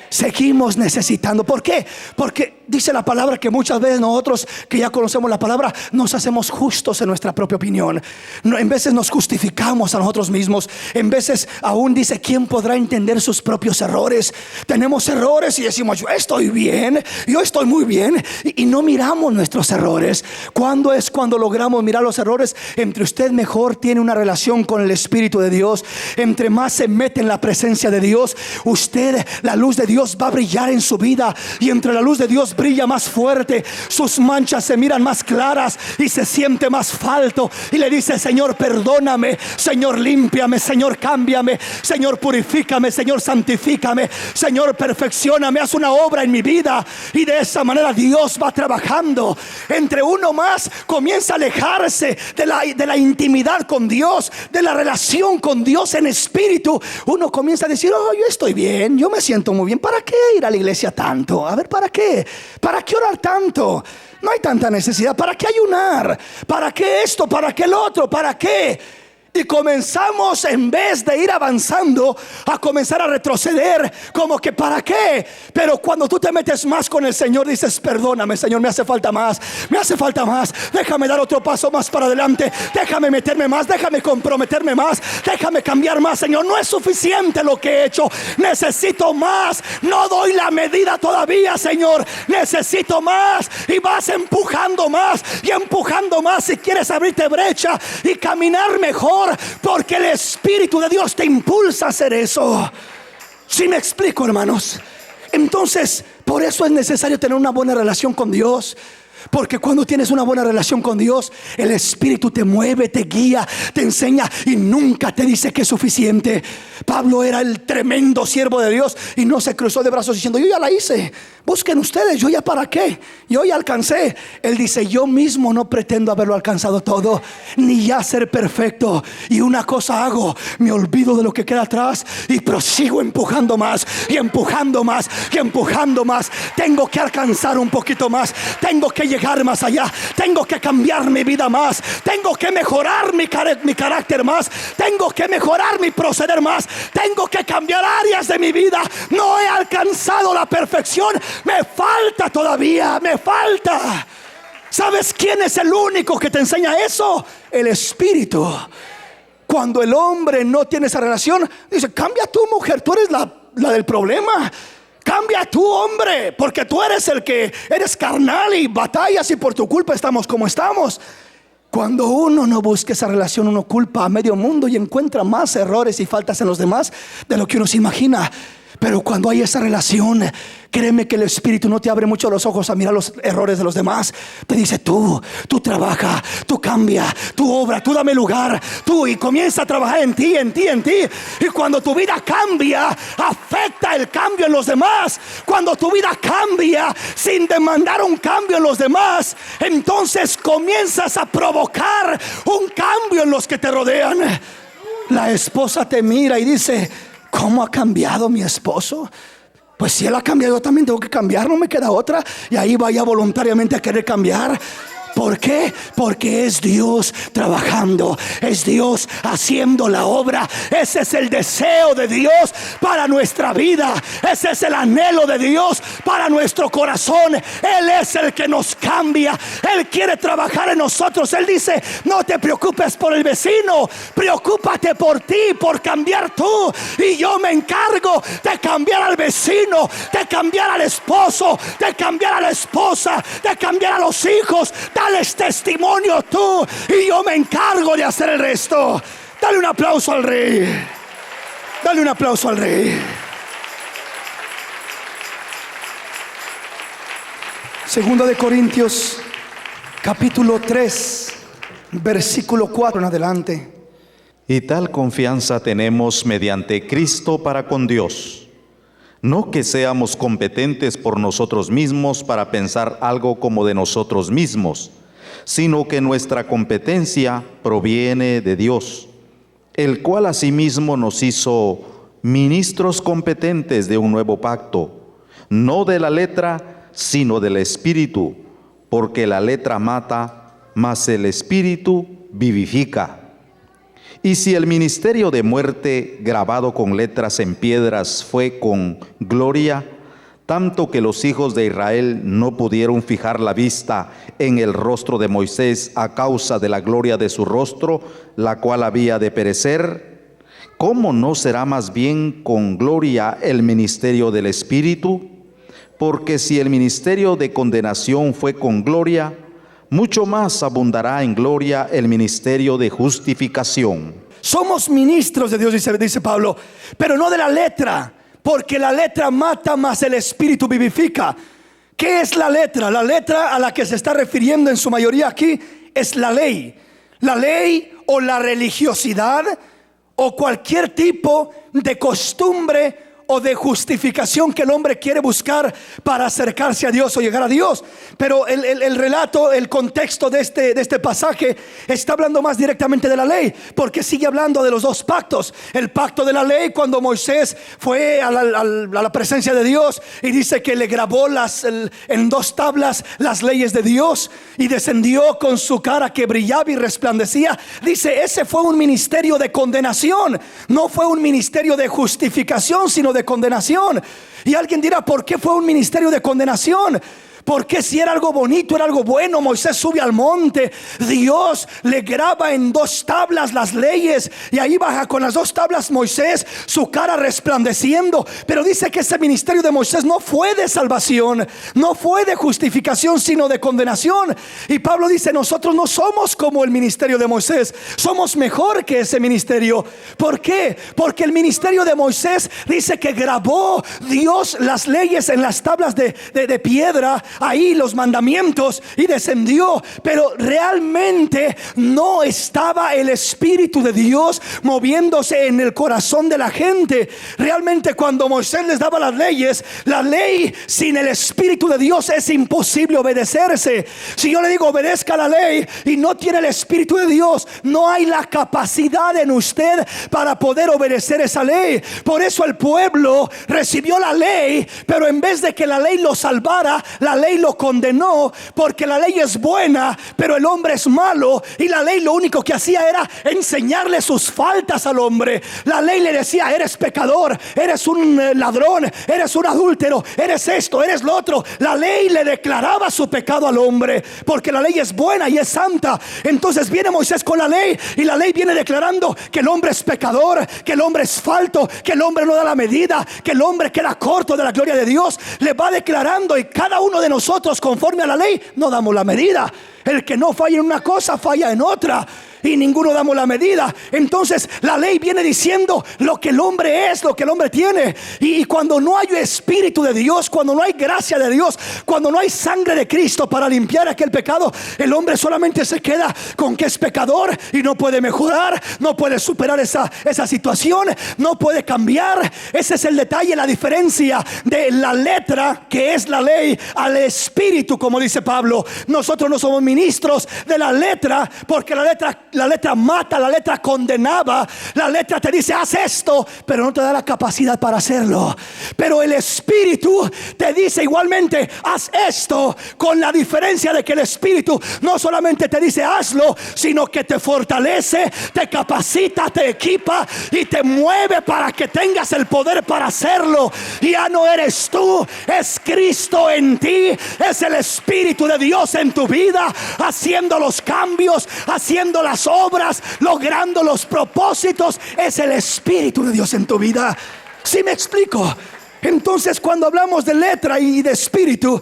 Seguimos necesitando. ¿Por qué? Porque dice la palabra que muchas veces nosotros que ya conocemos la palabra nos hacemos justos en nuestra propia opinión. En veces nos justificamos a nosotros mismos. En veces aún dice: ¿quién podrá entender sus propios errores? Tenemos errores y decimos: yo estoy bien, yo estoy muy bien, y no miramos nuestros errores. ¿Cuándo es cuando logramos mirar los errores? Entre usted mejor tiene una relación con el Espíritu de Dios, entre más se mete en la presencia de Dios, usted, la luz de Dios va a brillar en su vida, y entre la luz de Dios brilla más fuerte. Sus manchas se miran más claras y se siente más falto, y le dice: Señor, perdóname, Señor, límpiame, Señor, cámbiame, Señor, purifícame, Señor, santifícame, Señor, perfeccióname, haz una obra en mi vida. Y de esa manera Dios va trabajando. Entre uno más comienza a alejarse de la intimidad con Dios, de la relación con Dios en espíritu. Uno comienza a decir: oh, yo estoy bien, yo me siento muy bien. ¿Para qué ir a la iglesia tanto? A ver, ¿para qué? ¿Para qué orar tanto? No hay tanta necesidad. ¿Para qué ayunar? ¿Para qué esto? ¿Para qué el otro? ¿Para qué? Y comenzamos, en vez de ir avanzando, a comenzar a retroceder, como que ¿para qué? Pero cuando tú te metes más con el Señor, dices: perdóname, Señor, me hace falta más, me hace falta más. Déjame dar otro paso más para adelante, déjame meterme más, déjame comprometerme más, déjame cambiar más. Señor, no es suficiente lo que he hecho, necesito más. No doy la medida todavía, Señor, necesito más. Y vas empujando más y empujando más, si quieres abrirte brecha y caminar mejor, porque el Espíritu de Dios te impulsa a hacer eso. ¿Sí me explico, hermanos? Entonces, por eso es necesario tener una buena relación con Dios. Porque cuando tienes una buena relación con Dios, el Espíritu te mueve, te guía, te enseña, y nunca te dice que es suficiente. Pablo era el tremendo siervo de Dios y no se cruzó de brazos diciendo: yo ya la hice, busquen ustedes, yo ya para qué, yo ya alcancé. Él dice: yo mismo no pretendo haberlo alcanzado todo, ni ya ser perfecto. Y una cosa hago: me olvido de lo que queda atrás y prosigo empujando más y empujando más y empujando más. Tengo que alcanzar un poquito más, tengo que llegar más allá, tengo que cambiar mi vida más, tengo que mejorar mi carácter más, tengo que mejorar mi proceder más, tengo que cambiar áreas de mi vida. No he alcanzado la perfección, me falta todavía, me falta. ¿Sabes quién es el único que te enseña eso? El Espíritu. Cuando el hombre no tiene esa relación, dice: cambia tú, mujer, tú eres la del problema. Cambia tú, hombre, porque tú eres el que eres carnal y batallas, y por tu culpa estamos como estamos. Cuando uno no busca esa relación, uno culpa a medio mundo y encuentra más errores y faltas en los demás de lo que uno se imagina. Pero cuando hay esa relación, créeme que el Espíritu no te abre mucho los ojos a mirar los errores de los demás. Te dice: tú trabaja, tú cambia, tú obra, tú dame lugar, tú, y comienza a trabajar en ti. Y cuando tu vida cambia, afecta el cambio en los demás. Cuando tu vida cambia sin demandar un cambio en los demás, entonces comienzas a provocar un cambio en los que te rodean. La esposa te mira y dice: ¿cómo ha cambiado mi esposo? Pues si él ha cambiado, yo también tengo que cambiar, no me queda otra. Y ahí vaya voluntariamente a querer cambiar. ¿Por qué? Porque es Dios trabajando, es Dios haciendo la obra. Ese es el deseo de Dios para nuestra vida. Ese es el anhelo de Dios para nuestro corazón. Él es el que nos cambia. Él quiere trabajar en nosotros. Él dice: no te preocupes por el vecino, preocúpate por ti, por cambiar tú. Y yo me encargo de cambiar al vecino, de cambiar al esposo, de cambiar a la esposa, de cambiar a los hijos. Dales testimonio tú, y yo me encargo de hacer el resto. Dale un aplauso al Rey. Dale un aplauso al Rey. Segunda de Corintios, capítulo 3, versículo 4 en adelante. Y tal confianza tenemos mediante Cristo para con Dios. No que seamos competentes por nosotros mismos para pensar algo como de nosotros mismos, sino que nuestra competencia proviene de Dios, el cual asimismo nos hizo ministros competentes de un nuevo pacto, no de la letra, sino del Espíritu, porque la letra mata, mas el Espíritu vivifica. Y si el ministerio de muerte grabado con letras en piedras fue con gloria, tanto que los hijos de Israel no pudieron fijar la vista en el rostro de Moisés a causa de la gloria de su rostro, la cual había de perecer, ¿cómo no será más bien con gloria el ministerio del Espíritu? Porque si el ministerio de condenación fue con gloria, mucho más abundará en gloria el ministerio de justificación. Somos ministros de Dios, dice Pablo, pero no de la letra, porque la letra mata, mas el Espíritu vivifica. ¿Qué es la letra? La letra a la que se está refiriendo en su mayoría aquí es la ley. La ley o la religiosidad o cualquier tipo de costumbre o de justificación que el hombre quiere buscar para acercarse a Dios o llegar a Dios. Pero el relato, el contexto de este pasaje está hablando más directamente de la ley, porque sigue hablando de los dos pactos. El pacto de la ley, cuando Moisés fue a la presencia de Dios y dice que le grabó en 2 tablas las leyes de Dios, y descendió con su cara que brillaba y resplandecía. Dice, ese fue un ministerio de condenación, no fue un ministerio de justificación, sino de condenación. Y alguien dirá, ¿por qué fue un ministerio de condenación? Porque si era algo bonito, era algo bueno, Moisés sube al monte, Dios le graba en 2 tablas las leyes, y ahí baja con las 2 tablas Moisés, su cara resplandeciendo. Pero dice que ese ministerio de Moisés no fue de salvación, no fue de justificación, sino de condenación. Y Pablo dice, nosotros no somos como el ministerio de Moisés, somos mejor que ese ministerio. ¿Por qué? Porque el ministerio de Moisés dice que grabó Dios las leyes en las tablas de piedra, ahí los mandamientos, y descendió. Pero realmente no estaba el Espíritu de Dios moviéndose en el corazón de la gente. Realmente cuando Moisés les daba las leyes, la ley sin el Espíritu de Dios es imposible obedecerse. Si yo le digo obedezca la ley y no tiene el Espíritu de Dios, no hay la capacidad en usted para poder obedecer esa ley. Por eso el pueblo recibió la ley, pero en vez de que la ley lo salvara, la ley ley lo condenó porque la ley es buena, pero el hombre es malo. Y la ley lo único que hacía era enseñarle sus faltas al hombre. La ley le decía: eres pecador, eres un ladrón, eres un adúltero, eres esto, eres lo otro. La ley le declaraba su pecado al hombre, porque la ley es buena y es santa. Entonces viene Moisés con la ley, y la ley viene declarando que el hombre es pecador, que el hombre es falto, que el hombre no da la medida, que el hombre queda corto de la gloria de Dios. Le va declarando, y cada uno de nosotros, conforme a la ley, no damos la medida. El que no falla en una cosa, falla en otra, y ninguno damos la medida. Entonces la ley viene diciendo lo que el hombre es, lo que el hombre tiene. Y cuando no hay espíritu de Dios, cuando no hay gracia de Dios, cuando no hay sangre de Cristo para limpiar aquel pecado, el hombre solamente se queda con que es pecador y no puede mejorar, no puede superar esa situación, no puede cambiar. Ese es el detalle, la diferencia de la letra, que es la ley, al espíritu, como dice Pablo. Nosotros no somos ministros de la letra, porque la letra mata, la letra condenaba, la letra te dice: haz esto, pero no te da la capacidad para hacerlo. Pero el espíritu te dice igualmente: haz esto, con la diferencia de que el espíritu no solamente te dice hazlo, sino que te fortalece, te capacita, te equipa y te mueve para que tengas el poder para hacerlo. Y ya no eres tú, es Cristo en ti, es el Espíritu de Dios en tu vida, haciendo los cambios, haciendo las obras, logrando los propósitos. Es el Espíritu de Dios en tu vida. ¿Sí me explico? Entonces, cuando hablamos de letra y de espíritu,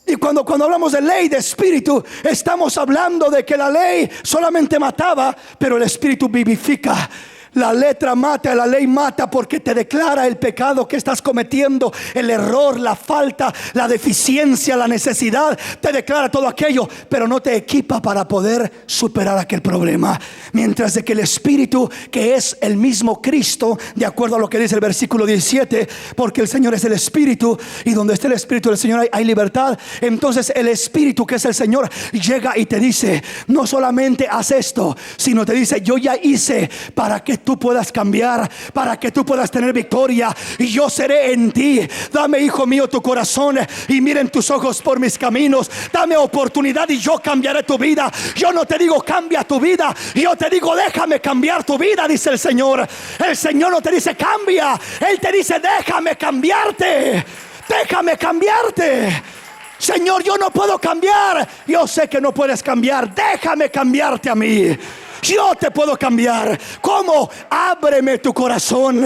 y cuando hablamos de ley, de espíritu, estamos hablando de que la ley solamente mataba, pero el espíritu vivifica. La letra mata, la ley mata, porque te declara el pecado que estás cometiendo, el error, la falta, la deficiencia, la necesidad. Te declara todo aquello, pero no te equipa para poder superar aquel problema. Mientras de que el Espíritu, que es el mismo Cristo, de acuerdo a lo que dice el versículo 17, porque el Señor es el Espíritu, y donde esté el Espíritu del Señor hay libertad. Entonces el Espíritu, que es el Señor, llega y te dice: no solamente haz esto, sino te dice: yo ya hice para que tú puedas cambiar, para que tú puedas tener victoria, y yo seré en ti. Dame, hijo mío, tu corazón, y miren tus ojos por mis caminos. Dame oportunidad y yo cambiaré tu vida. Yo no te digo cambia tu vida, yo te digo déjame cambiar tu vida, dice el Señor. El Señor no te dice cambia, Él te dice déjame cambiarte, déjame cambiarte. Señor, yo no puedo cambiar. Yo sé que no puedes cambiar, déjame cambiarte a mí. Yo te puedo cambiar. ¿Cómo? Ábreme tu corazón.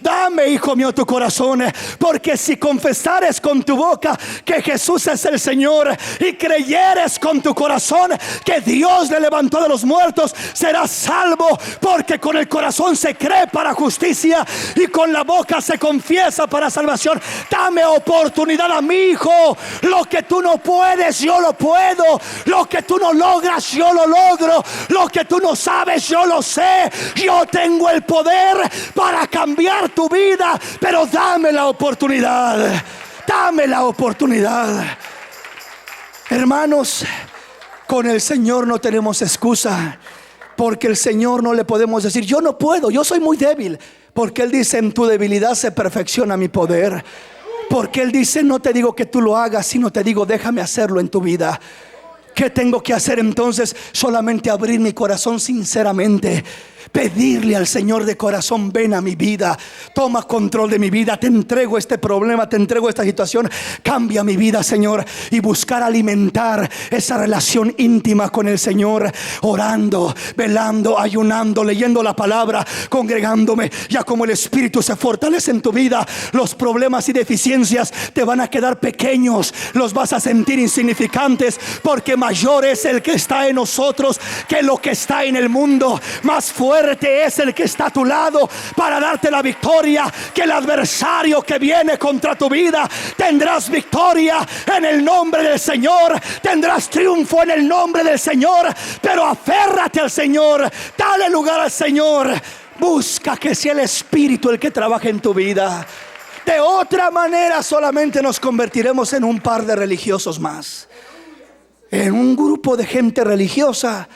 Dame, hijo mío, tu corazón. Porque si confesares con tu boca que Jesús es el Señor, y creyeres con tu corazón que Dios le levantó de los muertos, serás salvo. Porque con el corazón se cree para justicia, y con la boca se confiesa para salvación. Dame oportunidad a mi hijo. Lo que tú no puedes, yo lo puedo. Lo que tú no logras, yo lo logro. Lo que tú no sabes, yo lo sé. Yo tengo el poder para cambiar tu vida, pero dame la oportunidad. Dame la oportunidad. Hermanos, con el Señor no tenemos excusa, porque el Señor no le podemos decir yo no puedo, yo soy muy débil, porque Él dice en tu debilidad se perfecciona mi poder. Porque Él dice no te digo que tú lo hagas, sino te digo déjame hacerlo en tu vida. ¿Qué tengo que hacer entonces? Solamente abrir mi corazón sinceramente, pedirle al Señor de corazón: ven a mi vida, toma control de mi vida, te entrego este problema, te entrego esta situación, cambia mi vida, Señor. Y buscar alimentar esa relación íntima con el Señor, orando, velando, ayunando, leyendo la palabra, congregándome. Ya como el Espíritu se fortalece en tu vida, los problemas y deficiencias te van a quedar pequeños, los vas a sentir insignificantes, porque mayor es el que está en nosotros que lo que está en el mundo. Más fuerte es el que está a tu lado para darte la victoria que el adversario que viene contra tu vida. Tendrás victoria en el nombre del Señor, tendrás triunfo en el nombre del Señor. Pero aférrate al Señor, dale lugar al Señor. Busca que sea el Espíritu el que trabaje en tu vida. De otra manera solamente nos convertiremos en un par de religiosos más, en un grupo de gente religiosa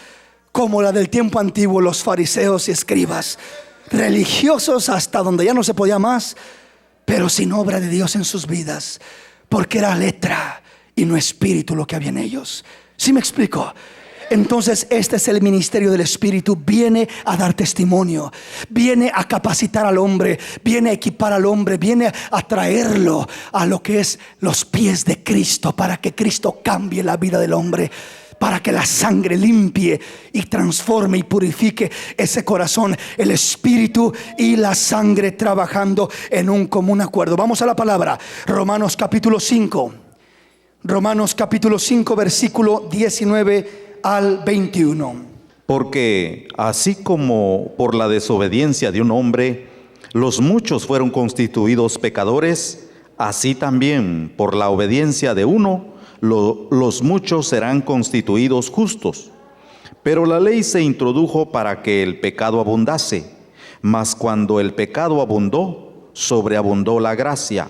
como la del tiempo antiguo, los fariseos y escribas, religiosos hasta donde ya no se podía más, pero sin obra de Dios en sus vidas, porque era letra y no espíritu lo que había en ellos. ¿Sí me explico? Entonces este es el ministerio del Espíritu. Viene a dar testimonio, viene a capacitar al hombre, viene a equipar al hombre, viene a traerlo a lo que es los pies de Cristo, para que Cristo cambie la vida del hombre, para que la sangre limpie y transforme y purifique ese corazón. El Espíritu y la sangre trabajando en un común acuerdo. Vamos a la palabra. Romanos capítulo 5. Romanos capítulo 5 versículo 19 al 21. Porque así como por la desobediencia de un hombre los muchos fueron constituidos pecadores, así también por la obediencia de uno los muchos serán constituidos justos. Pero la ley se introdujo para que el pecado abundase, mas cuando el pecado abundó, sobreabundó la gracia,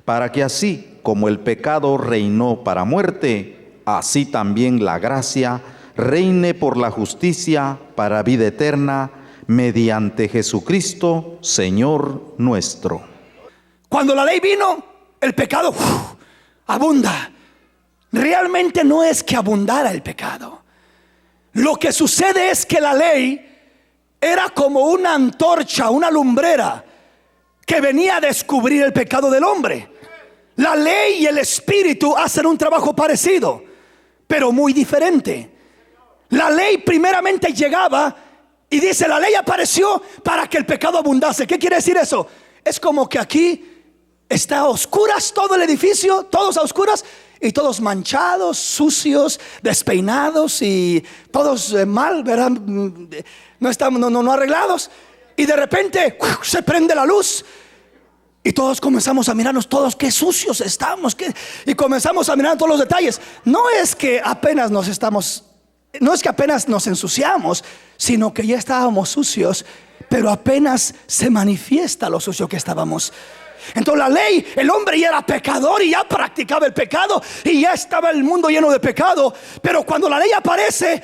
para que así como el pecado reinó para muerte, así también la gracia reine por la justicia para vida eterna, mediante Jesucristo, Señor nuestro. Cuando la ley vino, el pecado abunda. Realmente no es que abundara el pecado. Lo que sucede es que la ley era como una antorcha, una lumbrera que venía a descubrir el pecado del hombre. La ley y el Espíritu hacen un trabajo parecido, pero muy diferente. La ley primeramente llegaba y dice: la ley apareció para que el pecado abundase. ¿Qué quiere decir eso? Es como que aquí está a oscuras todo el edificio, todos a oscuras, y todos manchados, sucios, despeinados y todos mal, ¿verdad? No arreglados. Y de repente se prende la luz y todos comenzamos a mirarnos, todos qué sucios estamos, y comenzamos a mirar todos los detalles. No es que apenas nos ensuciamos, sino que ya estábamos sucios, pero apenas se manifiesta lo sucio que estábamos. Entonces la ley, el hombre ya era pecador y ya practicaba el pecado y ya estaba el mundo lleno de pecado. Pero cuando la ley aparece,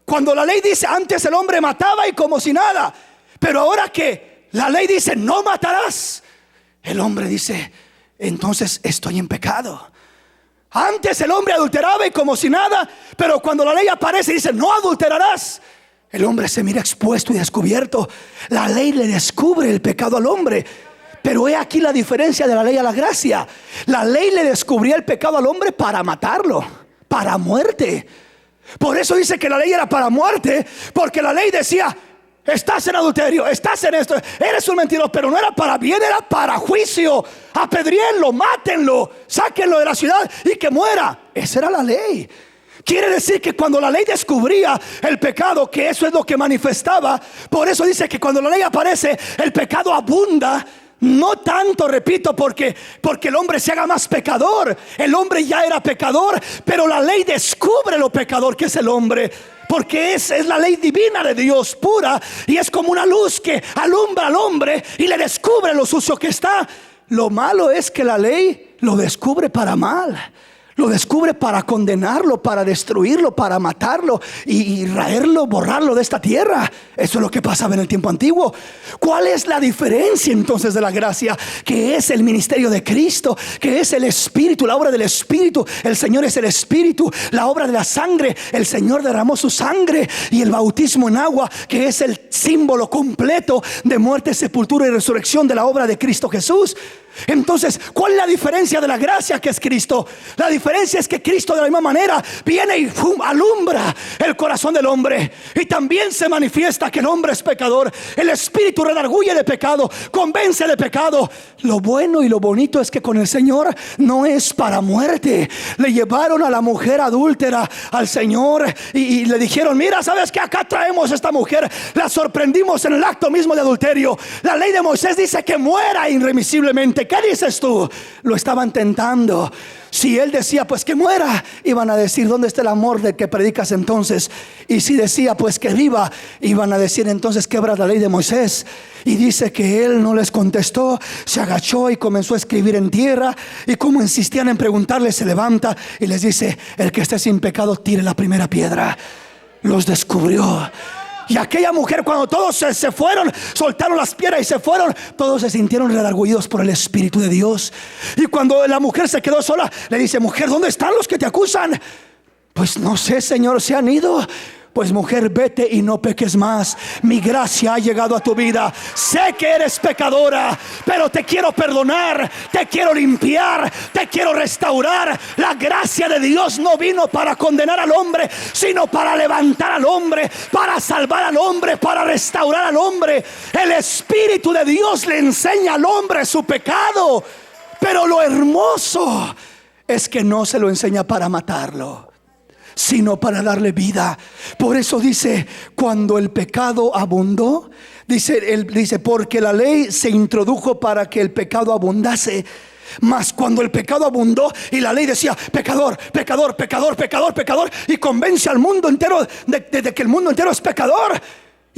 cuando la ley dice, antes el hombre mataba y como si nada, pero ahora que la ley dice no matarás, el hombre dice, entonces estoy en pecado. Antes el hombre adulteraba y como si nada, pero cuando la ley aparece y dice no adulterarás, el hombre se mira expuesto y descubierto. La ley le descubre el pecado al hombre. Pero he aquí la diferencia de la ley a la gracia. La ley le descubría el pecado al hombre para matarlo, para muerte. Por eso dice que la ley era para muerte, porque la ley decía, estás en adulterio, estás en esto, eres un mentiroso. Pero no era para bien, era para juicio. Apedríenlo, mátenlo, sáquenlo de la ciudad y que muera. Esa era la ley. Quiere decir que cuando la ley descubría el pecado, que eso es lo que manifestaba. Por eso dice que cuando la ley aparece, el pecado abunda. No tanto, repito, porque el hombre se haga más pecador. El hombre ya era pecador, pero la ley descubre lo pecador que es el hombre, porque es la ley divina de Dios pura, y es como una luz que alumbra al hombre y le descubre lo sucio que está. Lo malo es que la ley lo descubre para mal. Lo descubre para condenarlo, para destruirlo, para matarlo y raerlo, borrarlo de esta tierra. Eso es lo que pasaba en el tiempo antiguo. ¿Cuál es la diferencia entonces de la gracia? Que es el ministerio de Cristo, que es el Espíritu, la obra del Espíritu. El Señor es el Espíritu. La obra de la sangre, el Señor derramó su sangre. Y el bautismo en agua, que es el símbolo completo de muerte, sepultura y resurrección de la obra de Cristo Jesús. Entonces, ¿cuál es la diferencia de la gracia que es Cristo? La diferencia es que Cristo de la misma manera viene y alumbra el corazón del hombre, y también se manifiesta que el hombre es pecador. El Espíritu redarguye de pecado, convence de pecado. Lo bueno y lo bonito es que con el Señor no es para muerte. Le llevaron a la mujer adúltera al Señor y le dijeron, mira, ¿sabes qué? Acá traemos a esta mujer, la sorprendimos en el acto mismo de adulterio. La ley de Moisés dice que muera irremisiblemente. ¿Qué dices tú? Lo estaban tentando. Si él decía pues que muera, iban a decir, ¿dónde está el amor del que predicas entonces? Y si decía pues que viva, iban a decir, entonces quebras la ley de Moisés. Y dice que él no les contestó, se agachó y comenzó a escribir en tierra. Y como insistían en preguntarle, se levanta y les dice, el que esté sin pecado tire la primera piedra. Los descubrió. Y aquella mujer, cuando todos se fueron, soltaron las piedras y se fueron, todos se sintieron redargüidos por el Espíritu de Dios. Y cuando la mujer se quedó sola, le dice: mujer, ¿dónde están los que te acusan? Pues no sé, Señor, se han ido. Pues mujer, vete y no peques más. Mi gracia ha llegado a tu vida. Sé que eres pecadora, pero te quiero perdonar, te quiero limpiar, te quiero restaurar. La gracia de Dios no vino para condenar al hombre, sino para levantar al hombre, para salvar al hombre, para restaurar al hombre. El Espíritu de Dios le enseña al hombre su pecado, pero lo hermoso es que no se lo enseña para matarlo, sino para darle vida. Por eso dice: cuando el pecado abundó, dice, porque la ley se introdujo para que el pecado abundase. Mas cuando el pecado abundó y la ley decía: pecador, pecador, pecador, pecador, pecador, y convence al mundo entero de que el mundo entero es pecador.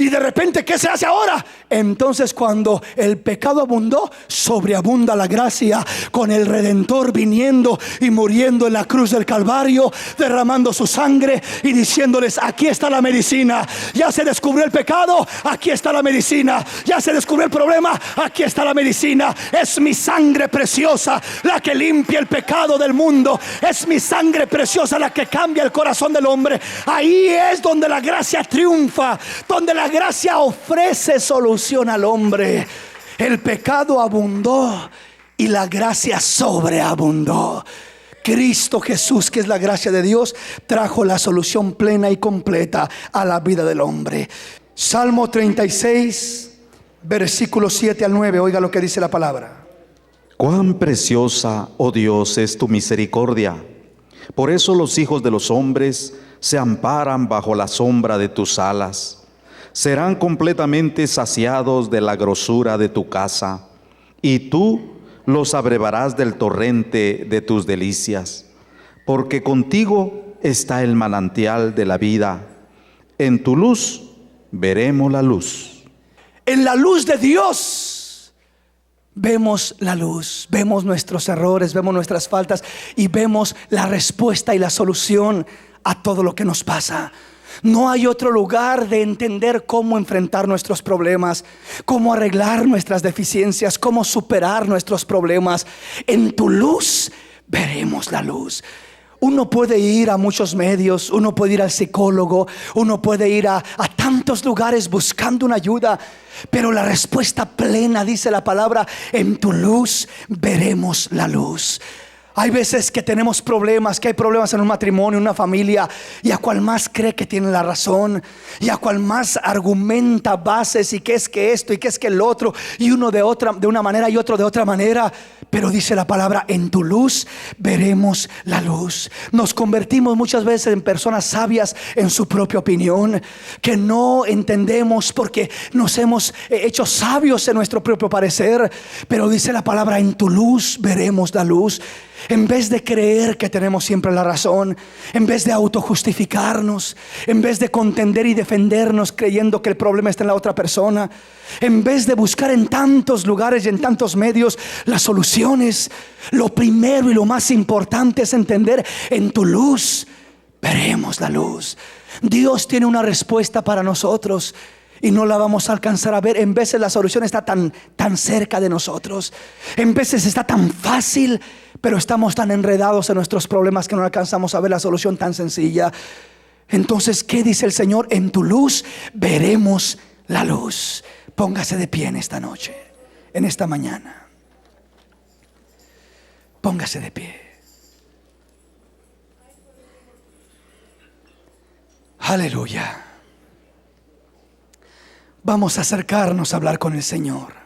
Y de repente, ¿qué se hace ahora? Entonces, cuando el pecado abundó, sobreabunda la gracia, con el Redentor viniendo y muriendo en la cruz del Calvario, derramando su sangre y diciéndoles: aquí está la medicina. Ya se descubrió el pecado, aquí está la medicina. Ya se descubrió el problema, aquí está la medicina. Es mi sangre preciosa la que limpia el pecado del mundo. Es mi sangre preciosa la que cambia el corazón del hombre. Ahí es donde la gracia triunfa, donde la gracia ofrece solución al hombre. El pecado abundó y la gracia sobreabundó. Cristo Jesús, que es la gracia de Dios, trajo la solución plena y completa a la vida del hombre. Salmo 36, versículos 7 al 9. Oiga lo que dice la palabra. Cuán preciosa, oh Dios, es tu misericordia. Por eso los hijos de los hombres se amparan bajo la sombra de tus alas. Serán completamente saciados de la grosura de tu casa, y tú los abrevarás del torrente de tus delicias, porque contigo está el manantial de la vida. En tu luz veremos la luz. En la luz de Dios vemos la luz, vemos nuestros errores, vemos nuestras faltas y vemos la respuesta y la solución a todo lo que nos pasa. No hay otro lugar de entender cómo enfrentar nuestros problemas, cómo arreglar nuestras deficiencias, cómo superar nuestros problemas. En tu luz veremos la luz. Uno puede ir a muchos medios, uno puede ir al psicólogo, uno puede ir a tantos lugares buscando una ayuda, pero la respuesta plena, dice la palabra: en tu luz veremos la luz. Hay veces que tenemos problemas, que hay problemas en un matrimonio, en una familia, y a cual más cree que tiene la razón, y a cual más argumenta bases, y que es que esto, y que es que el otro, y uno de una manera y otro de otra manera. Pero dice la palabra: en tu luz veremos la luz. Nos convertimos muchas veces en personas sabias en su propia opinión, que no entendemos porque nos hemos hecho sabios en nuestro propio parecer. Pero dice la palabra: en tu luz veremos la luz. En vez de creer que tenemos siempre la razón, en vez de autojustificarnos, en vez de contender y defendernos creyendo que el problema está en la otra persona, en vez de buscar en tantos lugares y en tantos medios las soluciones, lo primero y lo más importante es entender: en tu luz veremos la luz. Dios tiene una respuesta para nosotros y no la vamos a alcanzar a ver. En veces la solución está tan cerca de nosotros, en veces está tan fácil, pero estamos tan enredados en nuestros problemas que no alcanzamos a ver la solución tan sencilla. Entonces, ¿qué dice el Señor? En tu luz veremos la luz. Póngase de pie en esta noche, en esta mañana. Póngase de pie. Aleluya. Vamos a acercarnos a hablar con el Señor.